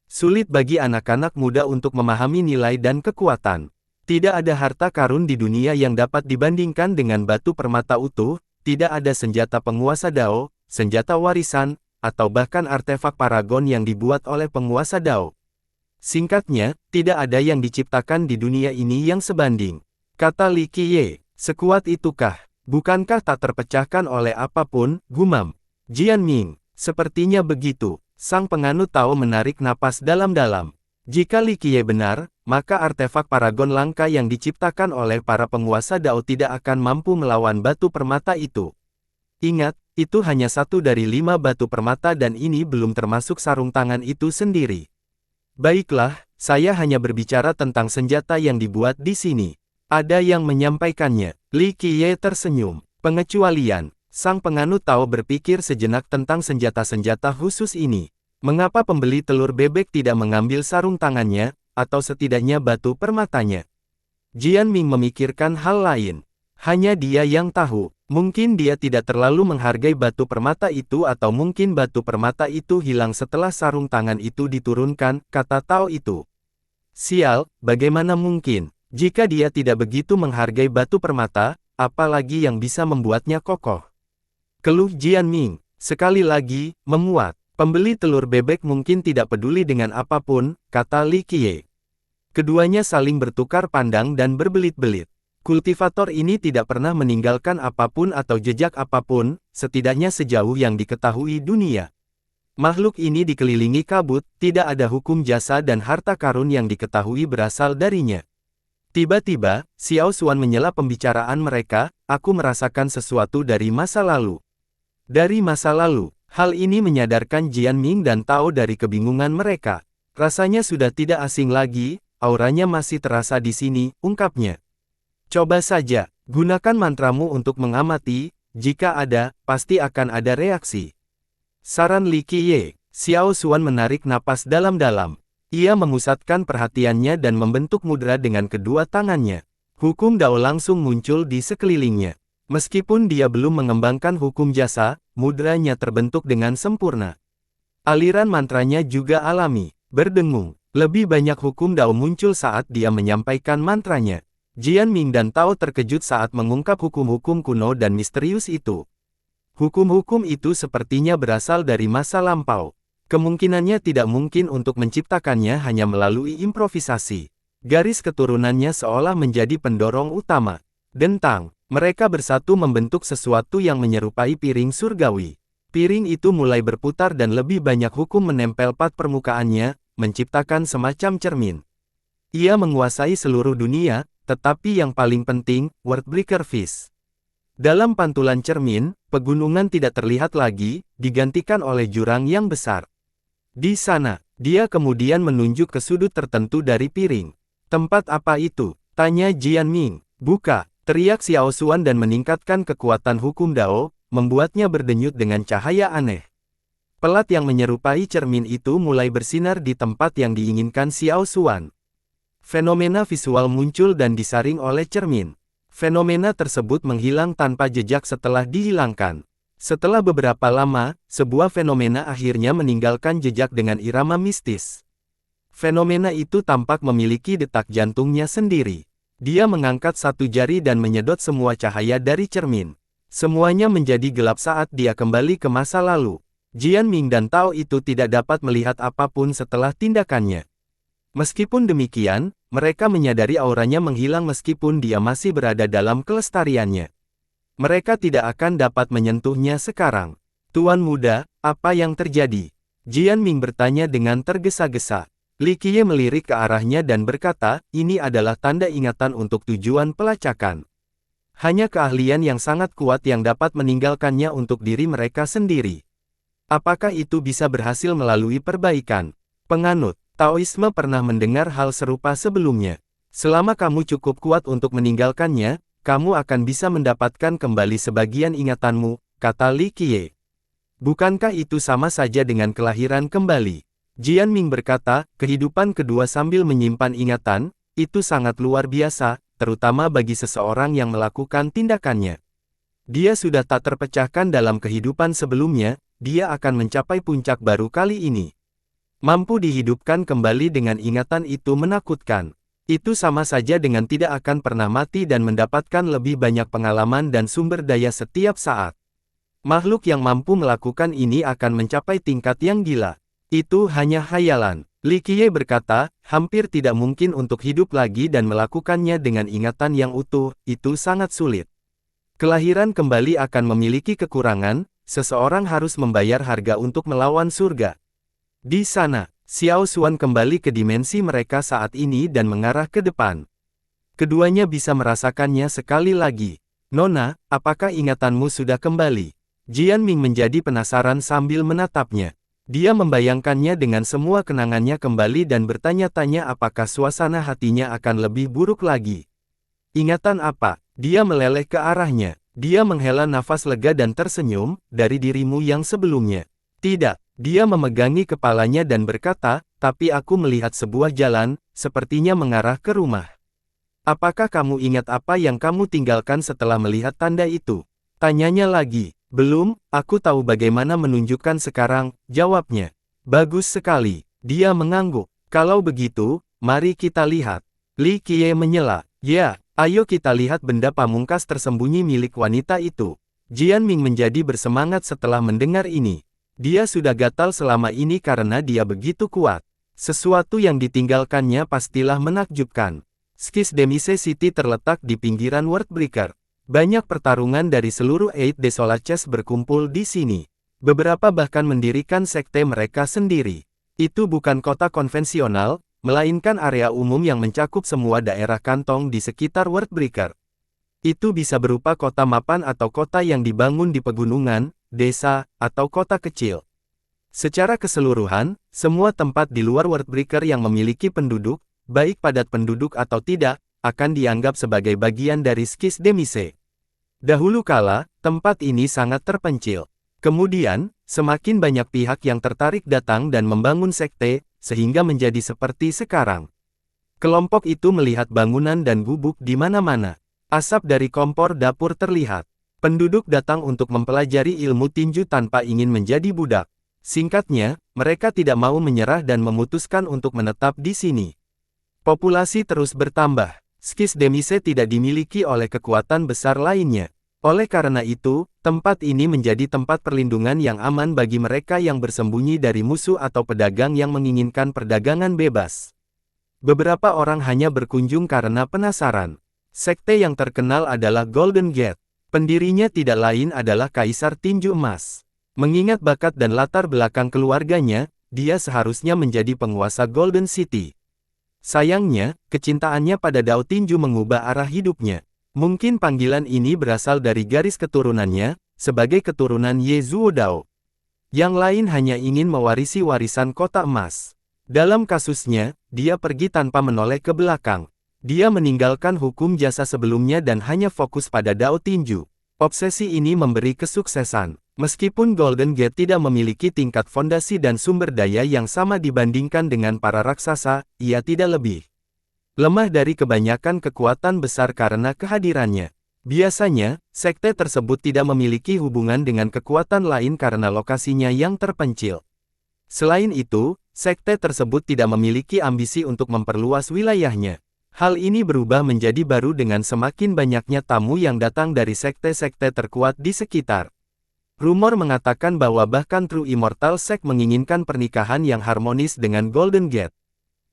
Speaker 1: Sulit bagi anak-anak muda untuk memahami nilai dan kekuatan. Tidak ada harta karun di dunia yang dapat dibandingkan dengan batu permata utuh, tidak ada senjata penguasa Dao, senjata warisan, atau bahkan artefak paragon yang dibuat oleh penguasa Dao. Singkatnya, tidak ada yang diciptakan di dunia ini yang sebanding. Kata Li Qiye, sekuat itukah? Bukankah tak terpecahkan oleh apapun, gumam Jian Ming. Sepertinya begitu. Sang penganut Tao menarik napas dalam-dalam. Jika Li Qiye benar, maka artefak paragon langka yang diciptakan oleh para penguasa Dao tidak akan mampu melawan batu permata itu. Ingat, itu hanya 1 dari 5 batu permata dan ini belum termasuk sarung tangan itu sendiri. Baiklah, saya hanya berbicara tentang senjata yang dibuat di sini. Ada yang menyampaikannya. Li Qiye tersenyum. Pengecualian. Sang penganut Tao berpikir sejenak tentang senjata-senjata khusus ini. Mengapa pembeli telur bebek tidak mengambil sarung tangannya, atau setidaknya batu permatanya? Jian Ming memikirkan hal lain. Hanya dia yang tahu. Mungkin dia tidak terlalu menghargai batu permata itu atau mungkin batu permata itu hilang setelah sarung tangan itu diturunkan, kata Tao itu. Sial, bagaimana mungkin? Jika dia tidak begitu menghargai batu permata, apalagi yang bisa membuatnya kokoh? Keluh Jian Ming, sekali lagi, menguat. Pembeli telur bebek mungkin tidak peduli dengan apapun, kata Li Qiye. Keduanya saling bertukar pandang dan berbelit-belit. Kultivator ini tidak pernah meninggalkan apapun atau jejak apapun, setidaknya sejauh yang diketahui dunia. Makhluk ini dikelilingi kabut, tidak ada hukum jasa dan harta karun yang diketahui berasal darinya. Tiba-tiba, Xiao Xuan menyela pembicaraan mereka, aku merasakan sesuatu dari masa lalu. Dari masa lalu, hal ini menyadarkan Jian Ming dan Tao dari kebingungan mereka. Rasanya sudah tidak asing lagi, auranya masih terasa di sini, ungkapnya. Coba saja, gunakan mantramu untuk mengamati, jika ada, pasti akan ada reaksi. Saran Li Qiye. Xiao Xuan menarik napas dalam-dalam. Ia memusatkan perhatiannya dan membentuk mudra dengan kedua tangannya. Hukum Dao langsung muncul di sekelilingnya. Meskipun dia belum mengembangkan hukum jasa, mudranya terbentuk dengan sempurna. Aliran mantranya juga alami, berdengung. Lebih banyak hukum Dao muncul saat dia menyampaikan mantranya. Jian Ming dan Tao terkejut saat mengungkap hukum-hukum kuno dan misterius itu. Hukum-hukum itu sepertinya berasal dari masa lampau. Kemungkinannya tidak mungkin untuk menciptakannya hanya melalui improvisasi. Garis keturunannya seolah menjadi pendorong utama. Dentang, mereka bersatu membentuk sesuatu yang menyerupai piring surgawi. Piring itu mulai berputar dan lebih banyak hukum menempel pada permukaannya, menciptakan semacam cermin. Ia menguasai seluruh dunia, tetapi yang paling penting, Worldbreaker Fish. Dalam pantulan cermin, pegunungan tidak terlihat lagi, digantikan oleh jurang yang besar. Di sana, dia kemudian menunjuk ke sudut tertentu dari piring. Tempat apa itu? Tanya Jian Ming. Buka, teriak Xiao Xuan dan meningkatkan kekuatan hukum Dao, membuatnya berdenyut dengan cahaya aneh. Pelat yang menyerupai cermin itu mulai bersinar di tempat yang diinginkan Xiao Xuan. Fenomena visual muncul dan disaring oleh cermin. Fenomena tersebut menghilang tanpa jejak setelah dihilangkan. Setelah beberapa lama, sebuah fenomena akhirnya meninggalkan jejak dengan irama mistis. Fenomena itu tampak memiliki detak jantungnya sendiri. Dia mengangkat satu jari dan menyedot semua cahaya dari cermin. Semuanya menjadi gelap saat dia kembali ke masa lalu. Jian Ming dan Tao itu tidak dapat melihat apapun setelah tindakannya. Meskipun demikian, mereka menyadari auranya menghilang meskipun dia masih berada dalam kelestariannya. Mereka tidak akan dapat menyentuhnya sekarang. Tuan muda, apa yang terjadi? Jian Ming bertanya dengan tergesa-gesa. Li Qiye melirik ke arahnya dan berkata, ini adalah tanda ingatan untuk tujuan pelacakan. Hanya keahlian yang sangat kuat yang dapat meninggalkannya untuk diri mereka sendiri. Apakah itu bisa berhasil melalui perbaikan? Penganut Taoisme pernah mendengar hal serupa sebelumnya. Selama kamu cukup kuat untuk meninggalkannya, kamu akan bisa mendapatkan kembali sebagian ingatanmu, kata Li Qiye. Bukankah itu sama saja dengan kelahiran kembali? Jian Ming berkata, kehidupan kedua sambil menyimpan ingatan, itu sangat luar biasa, terutama bagi seseorang yang melakukan tindakannya. Dia sudah tak terpecahkan dalam kehidupan sebelumnya, dia akan mencapai puncak baru kali ini. Mampu dihidupkan kembali dengan ingatan itu menakutkan. Itu sama saja dengan tidak akan pernah mati dan mendapatkan lebih banyak pengalaman dan sumber daya setiap saat. Makhluk yang mampu melakukan ini akan mencapai tingkat yang gila. Itu hanya khayalan. Li Qiye berkata, hampir tidak mungkin untuk hidup lagi dan melakukannya dengan ingatan yang utuh, itu sangat sulit. Kelahiran kembali akan memiliki kekurangan, seseorang harus membayar harga untuk melawan surga. Di sana, Xiao Xuan kembali ke dimensi mereka saat ini dan mengarah ke depan. Keduanya bisa merasakannya sekali lagi. Nona, apakah ingatanmu sudah kembali? Jian Ming menjadi penasaran sambil menatapnya. Dia membayangkannya dengan semua kenangannya kembali dan bertanya-tanya apakah suasana hatinya akan lebih buruk lagi. Ingatan apa? Dia meleleh ke arahnya. Dia menghela nafas lega dan tersenyum, dari dirimu yang sebelumnya. Tidak. Dia memegangi kepalanya dan berkata, tapi aku melihat sebuah jalan, sepertinya mengarah ke rumah. Apakah kamu ingat apa yang kamu tinggalkan setelah melihat tanda itu? Tanyanya lagi. Belum, aku tahu bagaimana menunjukkan sekarang, jawabnya. Bagus sekali. Dia mengangguk. Kalau begitu, mari kita lihat. Li Qiye menyela. Ya, ayo kita lihat benda pamungkas tersembunyi milik wanita itu. Jian Ming menjadi bersemangat setelah mendengar ini. Dia sudah gatal selama ini karena dia begitu kuat. Sesuatu yang ditinggalkannya pastilah menakjubkan. Skis Demise City terletak di pinggiran Worldbreaker. Banyak pertarungan dari seluruh Eight Desolate Chess berkumpul di sini. Beberapa bahkan mendirikan sekte mereka sendiri. Itu bukan kota konvensional, melainkan area umum yang mencakup semua daerah kantong di sekitar Worldbreaker. Itu bisa berupa kota mapan atau kota yang dibangun di pegunungan, desa, atau kota kecil. Secara keseluruhan, semua tempat di luar Worldbreaker yang memiliki penduduk, baik padat penduduk atau tidak, akan dianggap sebagai bagian dari Skis Demise. Dahulu kala, tempat ini sangat terpencil. Kemudian, semakin banyak pihak yang tertarik datang dan membangun sekte, sehingga menjadi seperti sekarang. Kelompok itu melihat bangunan dan gubuk di mana-mana. Asap dari kompor dapur terlihat. Penduduk datang untuk mempelajari ilmu tinju tanpa ingin menjadi budak. Singkatnya, mereka tidak mau menyerah dan memutuskan untuk menetap di sini. Populasi terus bertambah. Skis Demise tidak dimiliki oleh kekuatan besar lainnya. Oleh karena itu, tempat ini menjadi tempat perlindungan yang aman bagi mereka yang bersembunyi dari musuh atau pedagang yang menginginkan perdagangan bebas. Beberapa orang hanya berkunjung karena penasaran. Sekte yang terkenal adalah Golden Gate. Pendirinya tidak lain adalah Kaisar Tinju Emas. Mengingat bakat dan latar belakang keluarganya, dia seharusnya menjadi penguasa Golden City. Sayangnya, kecintaannya pada Dao Tinju mengubah arah hidupnya. Mungkin panggilan ini berasal dari garis keturunannya, sebagai keturunan Ye Zuo Dao. Yang lain hanya ingin mewarisi warisan kota emas. Dalam kasusnya, dia pergi tanpa menoleh ke belakang. Dia meninggalkan hukum jasa sebelumnya dan hanya fokus pada Dao Tinju. Obsesi ini memberi kesuksesan. Meskipun Golden Gate tidak memiliki tingkat fondasi dan sumber daya yang sama dibandingkan dengan para raksasa, ia tidak lebih lemah dari kebanyakan kekuatan besar karena kehadirannya. Biasanya, sekte tersebut tidak memiliki hubungan dengan kekuatan lain karena lokasinya yang terpencil. Selain itu, sekte tersebut tidak memiliki ambisi untuk memperluas wilayahnya. Hal ini berubah menjadi baru dengan semakin banyaknya tamu yang datang dari sekte-sekte terkuat di sekitar. Rumor mengatakan bahwa bahkan True Immortal Sect menginginkan pernikahan yang harmonis dengan Golden Gate.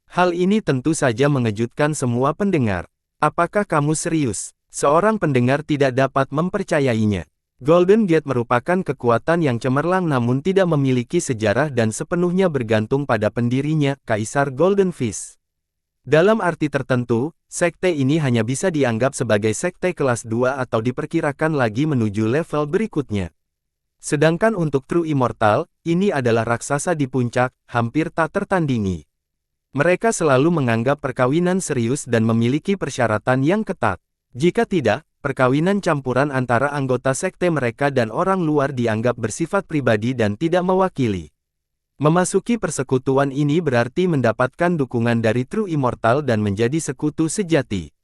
Speaker 1: Hal ini tentu saja mengejutkan semua pendengar. Apakah kamu serius? Seorang pendengar tidak dapat mempercayainya. Golden Gate merupakan kekuatan yang cemerlang namun tidak memiliki sejarah dan sepenuhnya bergantung pada pendirinya, Kaisar Golden Fist. Dalam arti tertentu, sekte ini hanya bisa dianggap sebagai sekte kelas 2 atau diperkirakan lagi menuju level berikutnya. Sedangkan untuk True Immortal, ini adalah raksasa di puncak, hampir tak tertandingi. Mereka selalu menganggap perkawinan serius dan memiliki persyaratan yang ketat. Jika tidak, perkawinan campuran antara anggota sekte mereka dan orang luar dianggap bersifat pribadi dan tidak mewakili. Memasuki persekutuan ini berarti mendapatkan dukungan dari True Immortal dan menjadi sekutu sejati.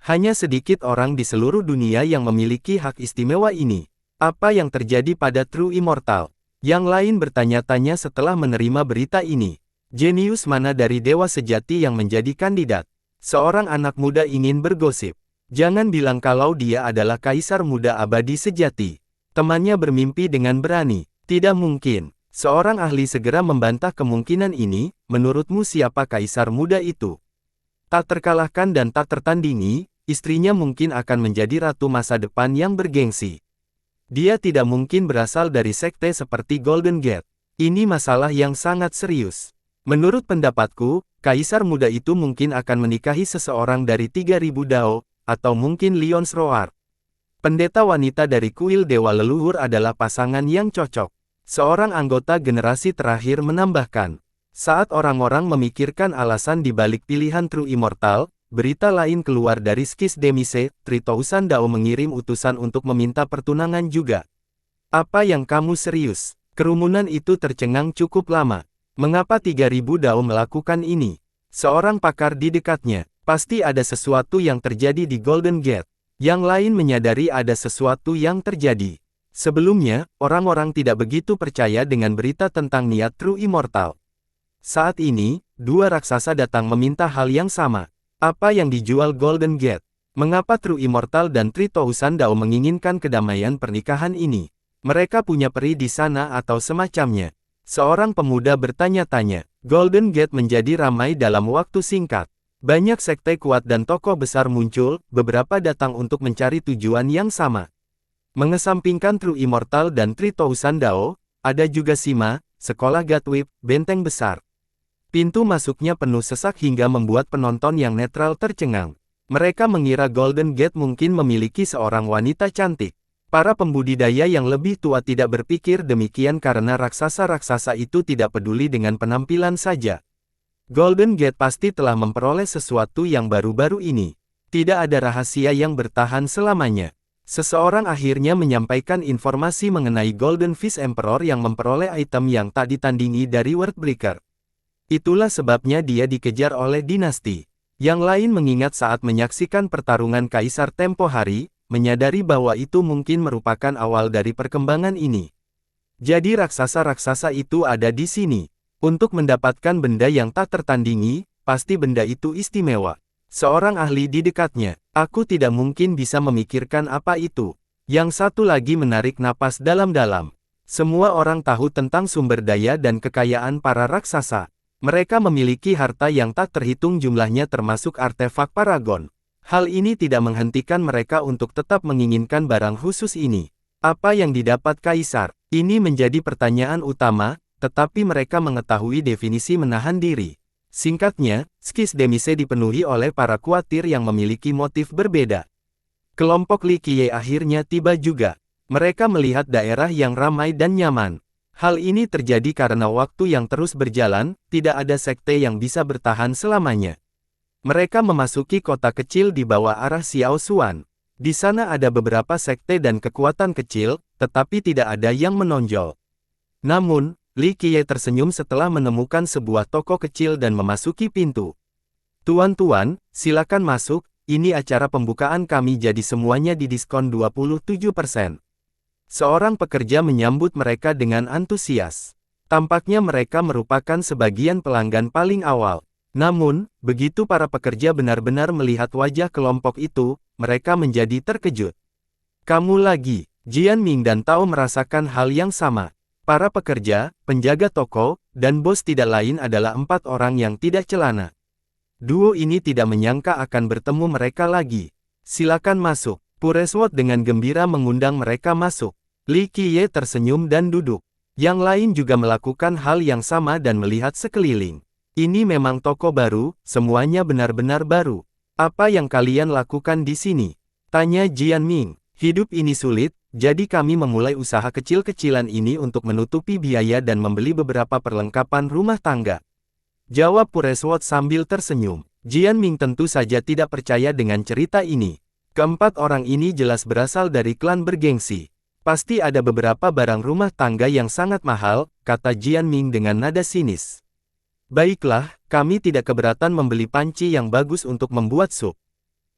Speaker 1: Hanya sedikit orang di seluruh dunia yang memiliki hak istimewa ini. Apa yang terjadi pada True Immortal? Yang lain bertanya-tanya setelah menerima berita ini. Jenius mana dari dewa sejati yang menjadi kandidat? Seorang anak muda ingin bergosip. Jangan bilang kalau dia adalah kaisar muda abadi sejati. Temannya bermimpi dengan berani. Tidak mungkin. Seorang ahli segera membantah kemungkinan ini. Menurutmu siapa kaisar muda itu? Tak terkalahkan dan tak tertandingi, istrinya mungkin akan menjadi ratu masa depan yang bergengsi. Dia tidak mungkin berasal dari sekte seperti Golden Gate. Ini masalah yang sangat serius. Menurut pendapatku, kaisar muda itu mungkin akan menikahi seseorang dari 3000 Dao, atau mungkin Lions Roar. Pendeta wanita dari kuil Dewa Leluhur adalah pasangan yang cocok. Seorang anggota generasi terakhir menambahkan. Saat orang-orang memikirkan alasan di balik pilihan True Immortal, berita lain keluar dari Skis Demise, 3000 Dao mengirim utusan untuk meminta pertunangan juga. Apa yang kamu serius? Kerumunan itu tercengang cukup lama. Mengapa 3000 Dao melakukan ini? Seorang pakar di dekatnya. Pasti ada sesuatu yang terjadi di Golden Gate. Yang lain menyadari ada sesuatu yang terjadi. Sebelumnya, orang-orang tidak begitu percaya dengan berita tentang niat True Immortal. Saat ini, dua raksasa datang meminta hal yang sama. Apa yang dijual Golden Gate? Mengapa True Immortal dan 3000 Dao menginginkan kedamaian pernikahan ini? Mereka punya peri di sana atau semacamnya. Seorang pemuda bertanya-tanya. Golden Gate menjadi ramai dalam waktu singkat. Banyak sekte kuat dan tokoh besar muncul, beberapa datang untuk mencari tujuan yang sama. Mengesampingkan True Immortal dan 3000 Dao, ada juga Sima, sekolah Gatwip, benteng besar. Pintu masuknya penuh sesak hingga membuat penonton yang netral tercengang. Mereka mengira Golden Gate mungkin memiliki seorang wanita cantik. Para pembudidaya yang lebih tua tidak berpikir demikian karena raksasa-raksasa itu tidak peduli dengan penampilan saja. Golden Gate pasti telah memperoleh sesuatu yang baru-baru ini. Tidak ada rahasia yang bertahan selamanya. Seseorang akhirnya menyampaikan informasi mengenai Golden Fist Emperor yang memperoleh item yang tak ditandingi dari Wordbreaker. Itulah sebabnya dia dikejar oleh dinasti. Yang lain mengingat saat menyaksikan pertarungan kaisar tempo hari, menyadari bahwa itu mungkin merupakan awal dari perkembangan ini. Jadi raksasa-raksasa itu ada di sini. Untuk mendapatkan benda yang tak tertandingi, pasti benda itu istimewa. Seorang ahli di dekatnya, aku tidak mungkin bisa memikirkan apa itu. Yang satu lagi menarik napas dalam-dalam. Semua orang tahu tentang sumber daya dan kekayaan para raksasa. Mereka memiliki harta yang tak terhitung jumlahnya termasuk artefak Paragon. Hal ini tidak menghentikan mereka untuk tetap menginginkan barang khusus ini. Apa yang didapat Kaisar? Ini menjadi pertanyaan utama, tetapi mereka mengetahui definisi menahan diri. Singkatnya, Skis Demise dipenuhi oleh para kuatir yang memiliki motif berbeda. Kelompok Li Qiye akhirnya tiba juga. Mereka melihat daerah yang ramai dan nyaman. Hal ini terjadi karena waktu yang terus berjalan, tidak ada sekte yang bisa bertahan selamanya. Mereka memasuki kota kecil di bawah arah Xiao Xuan. Di sana ada beberapa sekte dan kekuatan kecil, tetapi tidak ada yang menonjol. Namun, Li Qiye tersenyum setelah menemukan sebuah toko kecil dan memasuki pintu. Tuan-tuan, silakan masuk, ini acara pembukaan kami jadi semuanya didiskon 27%. Seorang pekerja menyambut mereka dengan antusias. Tampaknya mereka merupakan sebagian pelanggan paling awal. Namun, begitu para pekerja benar-benar melihat wajah kelompok itu, mereka menjadi terkejut. Kamu lagi, Jian Ming dan Tao merasakan hal yang sama. Para pekerja, penjaga toko, dan bos tidak lain adalah 4 orang yang tidak celana. Duo ini tidak menyangka akan bertemu mereka lagi. Silakan masuk. Pureswot dengan gembira mengundang mereka masuk. Li Qiye tersenyum dan duduk. Yang lain juga melakukan hal yang sama dan melihat sekeliling. Ini memang toko baru, semuanya benar-benar baru. Apa yang kalian lakukan di sini? Tanya Jian Ming. Hidup ini sulit, jadi kami memulai usaha kecil-kecilan ini untuk menutupi biaya dan membeli beberapa perlengkapan rumah tangga. Jawab Pureswot sambil tersenyum. Jian Ming tentu saja tidak percaya dengan cerita ini. Keempat orang ini jelas berasal dari klan bergengsi. Pasti ada beberapa barang rumah tangga yang sangat mahal, kata Jian Ming dengan nada sinis. Baiklah, kami tidak keberatan membeli panci yang bagus untuk membuat sup.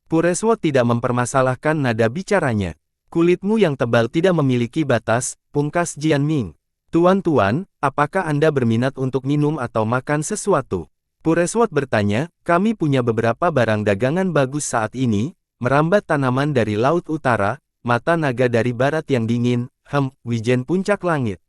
Speaker 1: Pureswot tidak mempermasalahkan nada bicaranya. Kulitmu yang tebal tidak memiliki batas, pungkas Jian Ming. Tuan-tuan, apakah Anda berminat untuk minum atau makan sesuatu? Pureswot bertanya, kami punya beberapa barang dagangan bagus saat ini, merambat tanaman dari Laut Utara, mata naga dari barat yang dingin, wijen puncak langit.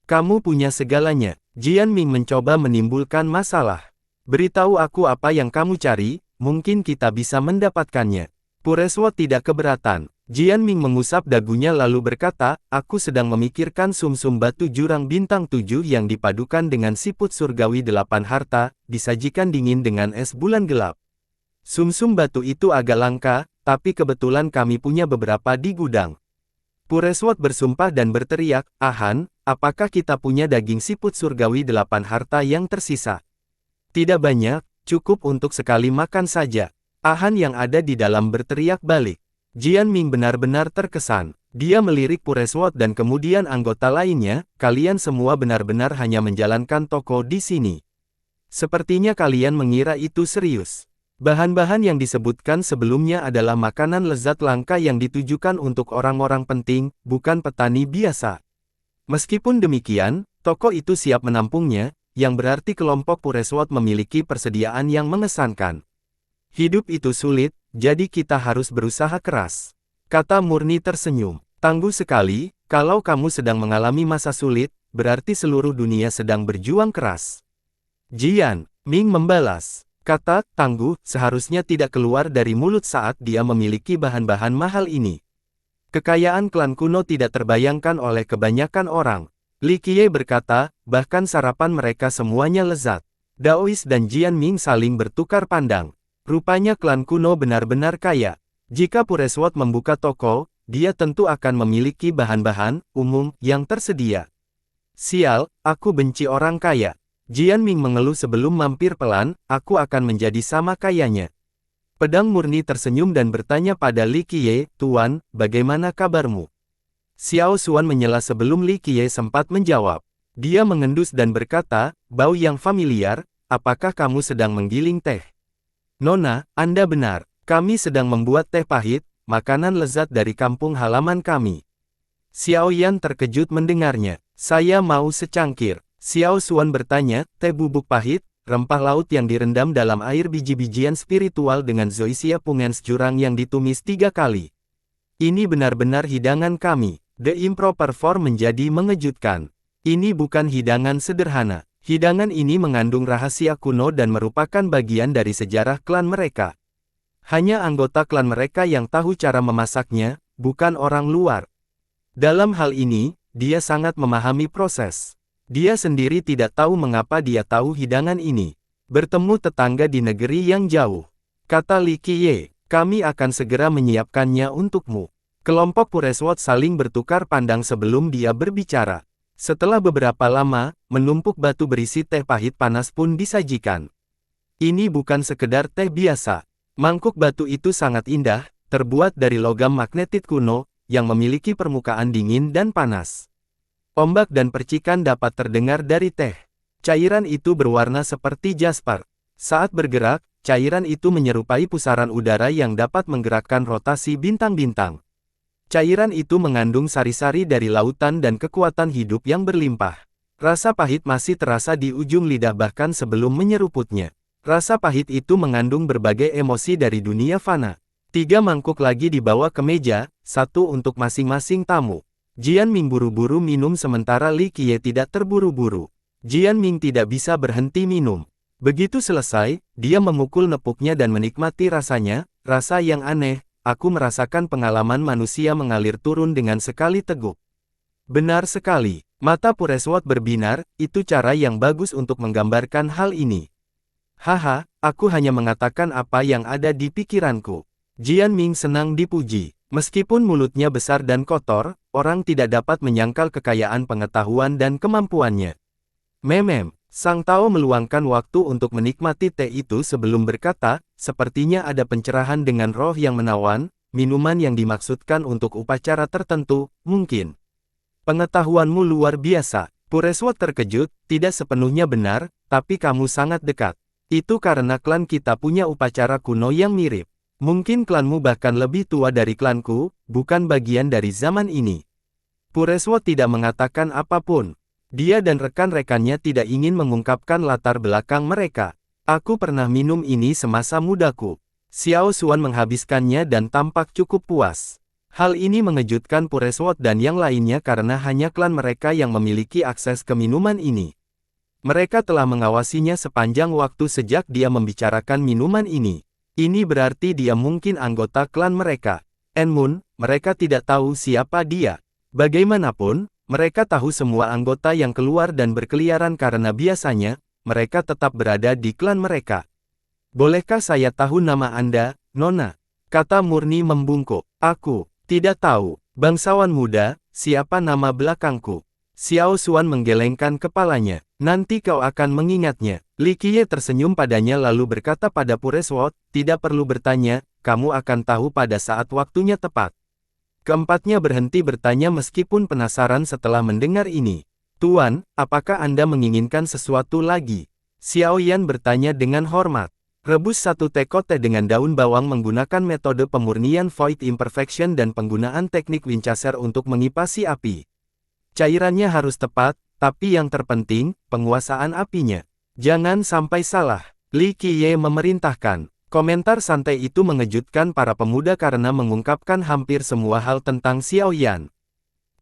Speaker 1: Kamu punya segalanya. Jian Ming mencoba menimbulkan masalah. Beritahu aku apa yang kamu cari, mungkin kita bisa mendapatkannya. Pureswot tidak keberatan. Jian Ming mengusap dagunya lalu berkata, aku sedang memikirkan sumsum batu jurang bintang 7 yang dipadukan dengan siput surgawi 8 harta, disajikan dingin dengan es bulan gelap. Sumsum batu itu agak langka, tapi kebetulan kami punya beberapa di gudang. Pureswot bersumpah dan berteriak, Ahan, apakah kita punya daging siput surgawi 8 harta yang tersisa? Tidak banyak, cukup untuk sekali makan saja. Ahan yang ada di dalam berteriak balik. Jian Ming benar-benar terkesan. Dia melirik Pureswot dan kemudian anggota lainnya, kalian semua benar-benar hanya menjalankan toko di sini. Sepertinya kalian mengira itu serius. Bahan-bahan yang disebutkan sebelumnya adalah makanan lezat langka yang ditujukan untuk orang-orang penting, bukan petani biasa. Meskipun demikian, toko itu siap menampungnya, yang berarti kelompok Pureswot memiliki persediaan yang mengesankan. Hidup itu sulit, jadi kita harus berusaha keras. Kata Murni tersenyum. Tangguh sekali, kalau kamu sedang mengalami masa sulit, berarti seluruh dunia sedang berjuang keras. Jian Ming membalas. Kata tangguh seharusnya tidak keluar dari mulut saat dia memiliki bahan-bahan mahal ini. Kekayaan klan kuno tidak terbayangkan oleh kebanyakan orang. Li Qiye berkata, bahkan sarapan mereka semuanya lezat. Daois dan Jian Ming saling bertukar pandang. Rupanya klan kuno benar-benar kaya. Jika Pureswot membuka toko, dia tentu akan memiliki bahan-bahan umum yang tersedia. Sial, aku benci orang kaya. Jian Ming mengeluh sebelum mampir pelan, aku akan menjadi sama kayanya. Pedang Murni tersenyum dan bertanya pada Li Qiye, Tuan, bagaimana kabarmu? Xiao Xuan menyela sebelum Li Qiye sempat menjawab. Dia mengendus dan berkata, bau yang familiar, apakah kamu sedang menggiling teh? Nona, Anda benar. Kami sedang membuat teh pahit, makanan lezat dari kampung halaman kami. Xiao Yan terkejut mendengarnya. Saya mau secangkir. Xiao Xuan bertanya, teh bubuk pahit, rempah laut yang direndam dalam air biji-bijian spiritual dengan zoysia pungens jurang yang ditumis 3 kali. Ini benar-benar hidangan kami. The improper form menjadi mengejutkan. Ini bukan hidangan sederhana. Hidangan ini mengandung rahasia kuno dan merupakan bagian dari sejarah klan mereka. Hanya anggota klan mereka yang tahu cara memasaknya, bukan orang luar. Dalam hal ini, dia sangat memahami proses. Dia sendiri tidak tahu mengapa dia tahu hidangan ini. Bertemu tetangga di negeri yang jauh. Kata Li Qiye, kami akan segera menyiapkannya untukmu. Kelompok Pureswot saling bertukar pandang sebelum dia berbicara. Setelah beberapa lama, menumpuk batu berisi teh pahit panas pun disajikan. Ini bukan sekedar teh biasa. Mangkuk batu itu sangat indah, terbuat dari logam magnetit kuno, yang memiliki permukaan dingin dan panas. Ombak dan percikan dapat terdengar dari teh. Cairan itu berwarna seperti jasper. Saat bergerak, cairan itu menyerupai pusaran udara yang dapat menggerakkan rotasi bintang-bintang. Cairan itu mengandung sari-sari dari lautan dan kekuatan hidup yang berlimpah. Rasa pahit masih terasa di ujung lidah bahkan sebelum menyeruputnya. Rasa pahit itu mengandung berbagai emosi dari dunia fana. 3 mangkuk lagi dibawa ke meja, 1 untuk masing-masing tamu. Jian Ming buru-buru minum sementara Li Qiye tidak terburu-buru. Jian Ming tidak bisa berhenti minum. Begitu selesai, dia memukul nepuknya dan menikmati rasanya, rasa yang aneh. Aku merasakan pengalaman manusia mengalir turun dengan sekali teguk. Benar sekali, mata Pureswot berbinar, itu cara yang bagus untuk menggambarkan hal ini. Haha, aku hanya mengatakan apa yang ada di pikiranku. Jian Ming senang dipuji. Meskipun mulutnya besar dan kotor, orang tidak dapat menyangkal kekayaan pengetahuan dan kemampuannya. Memem, Sang Tao meluangkan waktu untuk menikmati teh itu sebelum berkata, sepertinya ada pencerahan dengan roh yang menawan, minuman yang dimaksudkan untuk upacara tertentu, mungkin. Pengetahuanmu luar biasa. Pureswot terkejut, tidak sepenuhnya benar, tapi kamu sangat dekat. Itu karena klan kita punya upacara kuno yang mirip. Mungkin klanmu bahkan lebih tua dari klanku, bukan bagian dari zaman ini. Pureswot tidak mengatakan apapun. Dia dan rekan-rekannya tidak ingin mengungkapkan latar belakang mereka. Aku pernah minum ini semasa mudaku. Xiao Xuan menghabiskannya dan tampak cukup puas. Hal ini mengejutkan Pureswot dan yang lainnya karena hanya klan mereka yang memiliki akses ke minuman ini. Mereka telah mengawasinya sepanjang waktu sejak dia membicarakan minuman ini. Ini berarti dia mungkin anggota klan mereka. Enmun, mereka tidak tahu siapa dia. Bagaimanapun, mereka tahu semua anggota yang keluar dan berkeliaran karena biasanya, mereka tetap berada di klan mereka. Bolehkah saya tahu nama Anda, Nona? Kata Murni membungkuk. Aku tidak tahu. Bangsawan muda, siapa nama belakangku? Xiao Xuan menggelengkan kepalanya. Nanti kau akan mengingatnya. Li Qiye tersenyum padanya lalu berkata pada Pureswot, tidak perlu bertanya, kamu akan tahu pada saat waktunya tepat. Keempatnya berhenti bertanya meskipun penasaran setelah mendengar ini. Tuan, apakah Anda menginginkan sesuatu lagi? Xiao Yan bertanya dengan hormat. Rebus 1 teko teh dengan daun bawang menggunakan metode pemurnian Void Imperfection dan penggunaan teknik Winchester untuk mengipasi api. Cairannya harus tepat, tapi yang terpenting, penguasaan apinya. Jangan sampai salah. Li Qiye memerintahkan. Komentar santai itu mengejutkan para pemuda karena mengungkapkan hampir semua hal tentang Xiao Yan.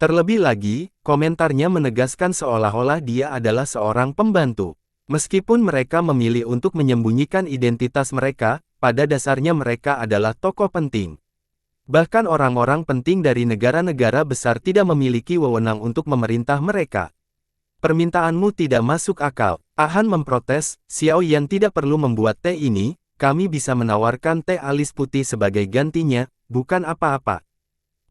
Speaker 1: Terlebih lagi, komentarnya menegaskan seolah-olah dia adalah seorang pembantu. Meskipun mereka memilih untuk menyembunyikan identitas mereka, pada dasarnya mereka adalah tokoh penting. Bahkan orang-orang penting dari negara-negara besar tidak memiliki wewenang untuk memerintah mereka. Permintaanmu tidak masuk akal. Han memprotes, Xiao Yan tidak perlu membuat teh ini. Kami bisa menawarkan teh alis putih sebagai gantinya, bukan apa-apa.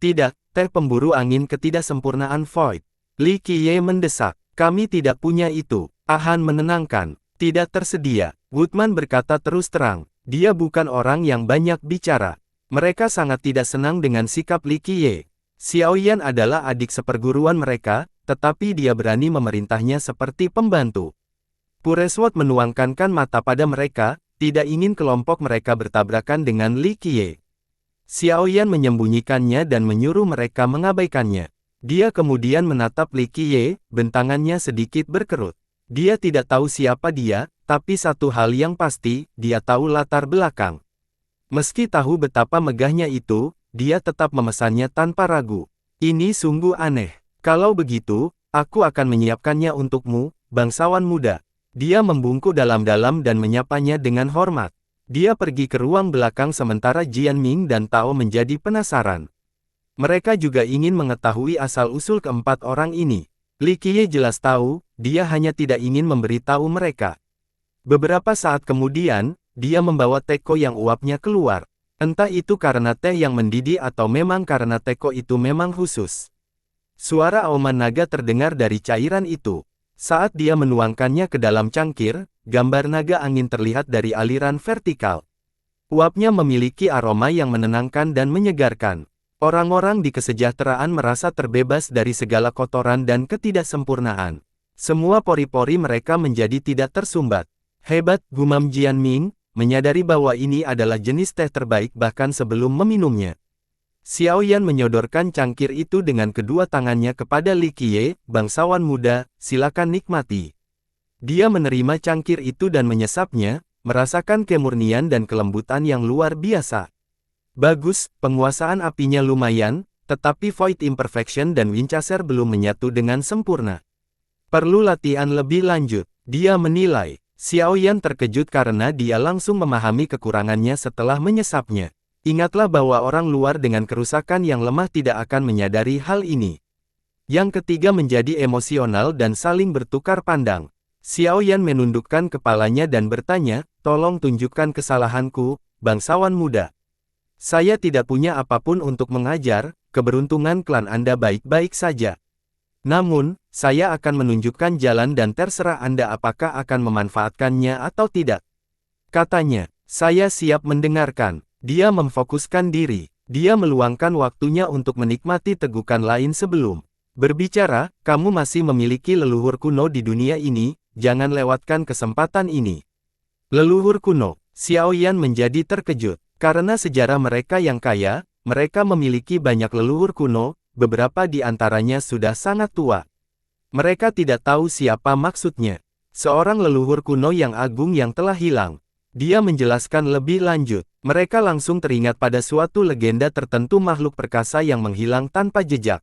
Speaker 1: Tidak, teh pemburu angin ketidaksempurnaan Void. Li Qiye mendesak. Kami tidak punya itu. Han menenangkan. Tidak tersedia. Woodman berkata terus terang. Dia bukan orang yang banyak bicara. Mereka sangat tidak senang dengan sikap Li Qiye. Xiao Yan adalah adik seperguruan mereka, tetapi dia berani memerintahnya seperti pembantu. Pureswot menuangkan mata pada mereka, tidak ingin kelompok mereka bertabrakan dengan Li Qiye. Xiao Yan menyembunyikannya dan menyuruh mereka mengabaikannya. Dia kemudian menatap Li Qiye, bentangannya sedikit berkerut. Dia tidak tahu siapa dia, tapi satu hal yang pasti, dia tahu latar belakang. Meski tahu betapa megahnya itu, dia tetap memesannya tanpa ragu. Ini sungguh aneh. Kalau begitu, aku akan menyiapkannya untukmu, bangsawan muda. Dia membungkuk dalam-dalam dan menyapanya dengan hormat. Dia pergi ke ruang belakang sementara Jian Ming dan Tao menjadi penasaran. Mereka juga ingin mengetahui asal-usul keempat orang ini. Li Qiye jelas tahu, dia hanya tidak ingin memberitahu mereka. Beberapa saat kemudian, dia membawa teko yang uapnya keluar. Entah itu karena teh yang mendidih atau memang karena teko itu memang khusus. Suara auman naga terdengar dari cairan itu. Saat dia menuangkannya ke dalam cangkir, gambar naga angin terlihat dari aliran vertikal. Uapnya memiliki aroma yang menenangkan dan menyegarkan. Orang-orang di kesejahteraan merasa terbebas dari segala kotoran dan ketidaksempurnaan. Semua pori-pori mereka menjadi tidak tersumbat. Hebat, gumam Jianming, menyadari bahwa ini adalah jenis teh terbaik bahkan sebelum meminumnya. Xiaoyan menyodorkan cangkir itu dengan kedua tangannya kepada Li Qiye, bangsawan muda, silakan nikmati. Dia menerima cangkir itu dan menyesapnya, merasakan kemurnian dan kelembutan yang luar biasa. Bagus, penguasaan apinya lumayan, tetapi Void Imperfection dan Winchester belum menyatu dengan sempurna. Perlu latihan lebih lanjut, dia menilai. Xiaoyan terkejut karena dia langsung memahami kekurangannya setelah menyesapnya. Ingatlah bahwa orang luar dengan kerusakan yang lemah tidak akan menyadari hal ini. Yang ketiga menjadi emosional dan saling bertukar pandang. Xiaoyan menundukkan kepalanya dan bertanya, tolong tunjukkan kesalahanku, bangsawan muda. Saya tidak punya apapun untuk mengajar, keberuntungan klan Anda baik-baik saja. Namun, saya akan menunjukkan jalan dan terserah Anda apakah akan memanfaatkannya atau tidak. Katanya, saya siap mendengarkan. Dia memfokuskan diri. Dia meluangkan waktunya untuk menikmati tegukan lain sebelum berbicara. Kamu masih memiliki leluhur kuno di dunia ini, jangan lewatkan kesempatan ini. Leluhur kuno. Xiaoyan menjadi terkejut. Karena sejarah mereka yang kaya, mereka memiliki banyak leluhur kuno, beberapa di antaranya sudah sangat tua. Mereka tidak tahu siapa maksudnya. Seorang leluhur kuno yang agung yang telah hilang. Dia menjelaskan lebih lanjut. Mereka langsung teringat pada suatu legenda tertentu makhluk perkasa yang menghilang tanpa jejak.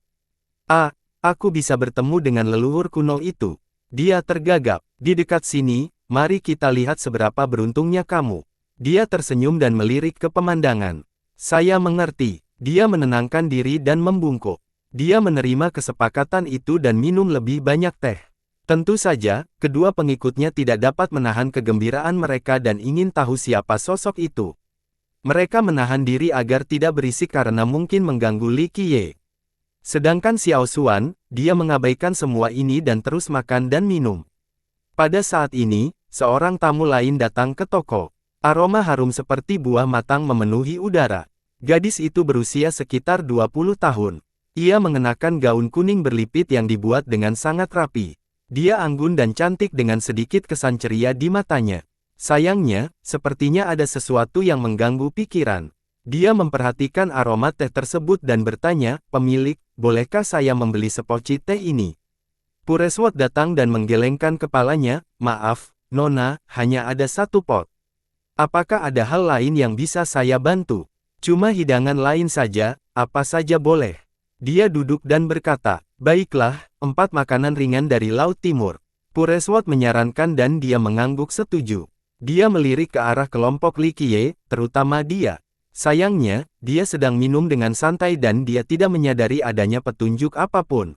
Speaker 1: Aku bisa bertemu dengan leluhur kuno itu. Dia tergagap. Di dekat sini, mari kita lihat seberapa beruntungnya kamu. Dia tersenyum dan melirik ke pemandangan. Saya mengerti. Dia menenangkan diri dan membungkuk. Dia menerima kesepakatan itu dan minum lebih banyak teh. Tentu saja, kedua pengikutnya tidak dapat menahan kegembiraan mereka dan ingin tahu siapa sosok itu. Mereka menahan diri agar tidak berisik karena mungkin mengganggu Li Qiye. Sedangkan Xiao Xuan, dia mengabaikan semua ini dan terus makan dan minum. Pada saat ini, seorang tamu lain datang ke toko. Aroma harum seperti buah matang memenuhi udara. Gadis itu berusia sekitar 20 tahun. Ia mengenakan gaun kuning berlipit yang dibuat dengan sangat rapi. Dia anggun dan cantik dengan sedikit kesan ceria di matanya. Sayangnya, sepertinya ada sesuatu yang mengganggu pikiran. Dia memperhatikan aroma teh tersebut dan bertanya, pemilik, bolehkah saya membeli sepoci teh ini? Pureswat datang dan menggelengkan kepalanya, maaf, Nona, hanya ada satu pot. Apakah ada hal lain yang bisa saya bantu? Cuma hidangan lain saja, apa saja boleh. Dia duduk dan berkata, baiklah, 4 makanan ringan dari Laut Timur. Pureswat menyarankan dan dia mengangguk setuju. Dia melirik ke arah kelompok Li Qiye, terutama dia. Sayangnya, dia sedang minum dengan santai dan dia tidak menyadari adanya petunjuk apapun.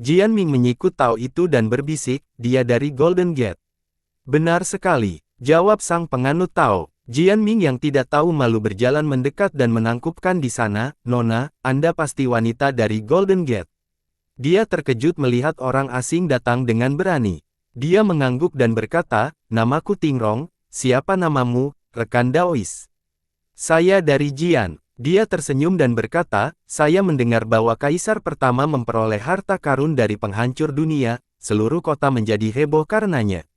Speaker 1: Jianming menyikut Tao itu dan berbisik, dia dari Golden Gate. Benar sekali, jawab sang penganut Tao. Jianming yang tidak tahu malu berjalan mendekat dan menangkupkan di sana, Nona, Anda pasti wanita dari Golden Gate. Dia terkejut melihat orang asing datang dengan berani. Dia mengangguk dan berkata, namaku Tingrong, siapa namamu, rekan Daois? Saya dari Jian. Dia tersenyum dan berkata, saya mendengar bahwa Kaisar pertama memperoleh harta karun dari penghancur dunia, seluruh kota menjadi heboh karenanya.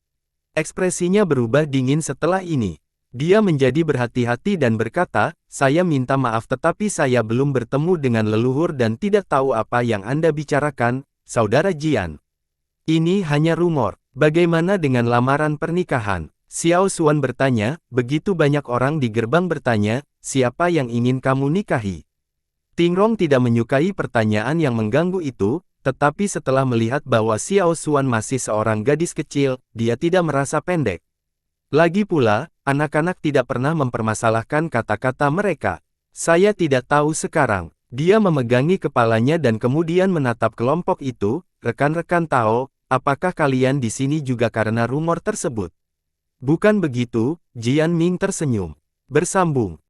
Speaker 1: Ekspresinya berubah dingin setelah ini. Dia menjadi berhati-hati dan berkata, saya minta maaf tetapi saya belum bertemu dengan leluhur dan tidak tahu apa yang Anda bicarakan, Saudara Jian. Ini hanya rumor. Bagaimana dengan lamaran pernikahan? Xiao Xuan bertanya, begitu banyak orang di gerbang bertanya, siapa yang ingin kamu nikahi? Tingrong tidak menyukai pertanyaan yang mengganggu itu, tetapi setelah melihat bahwa Xiao Xuan masih seorang gadis kecil, dia tidak merasa pendek. Lagi pula, anak-anak tidak pernah mempermasalahkan kata-kata mereka. Saya tidak tahu sekarang. Dia memegangi kepalanya dan kemudian menatap kelompok itu, rekan-rekan Tao, apakah kalian di sini juga karena rumor tersebut? Bukan begitu, Jian Ming tersenyum. Bersambung.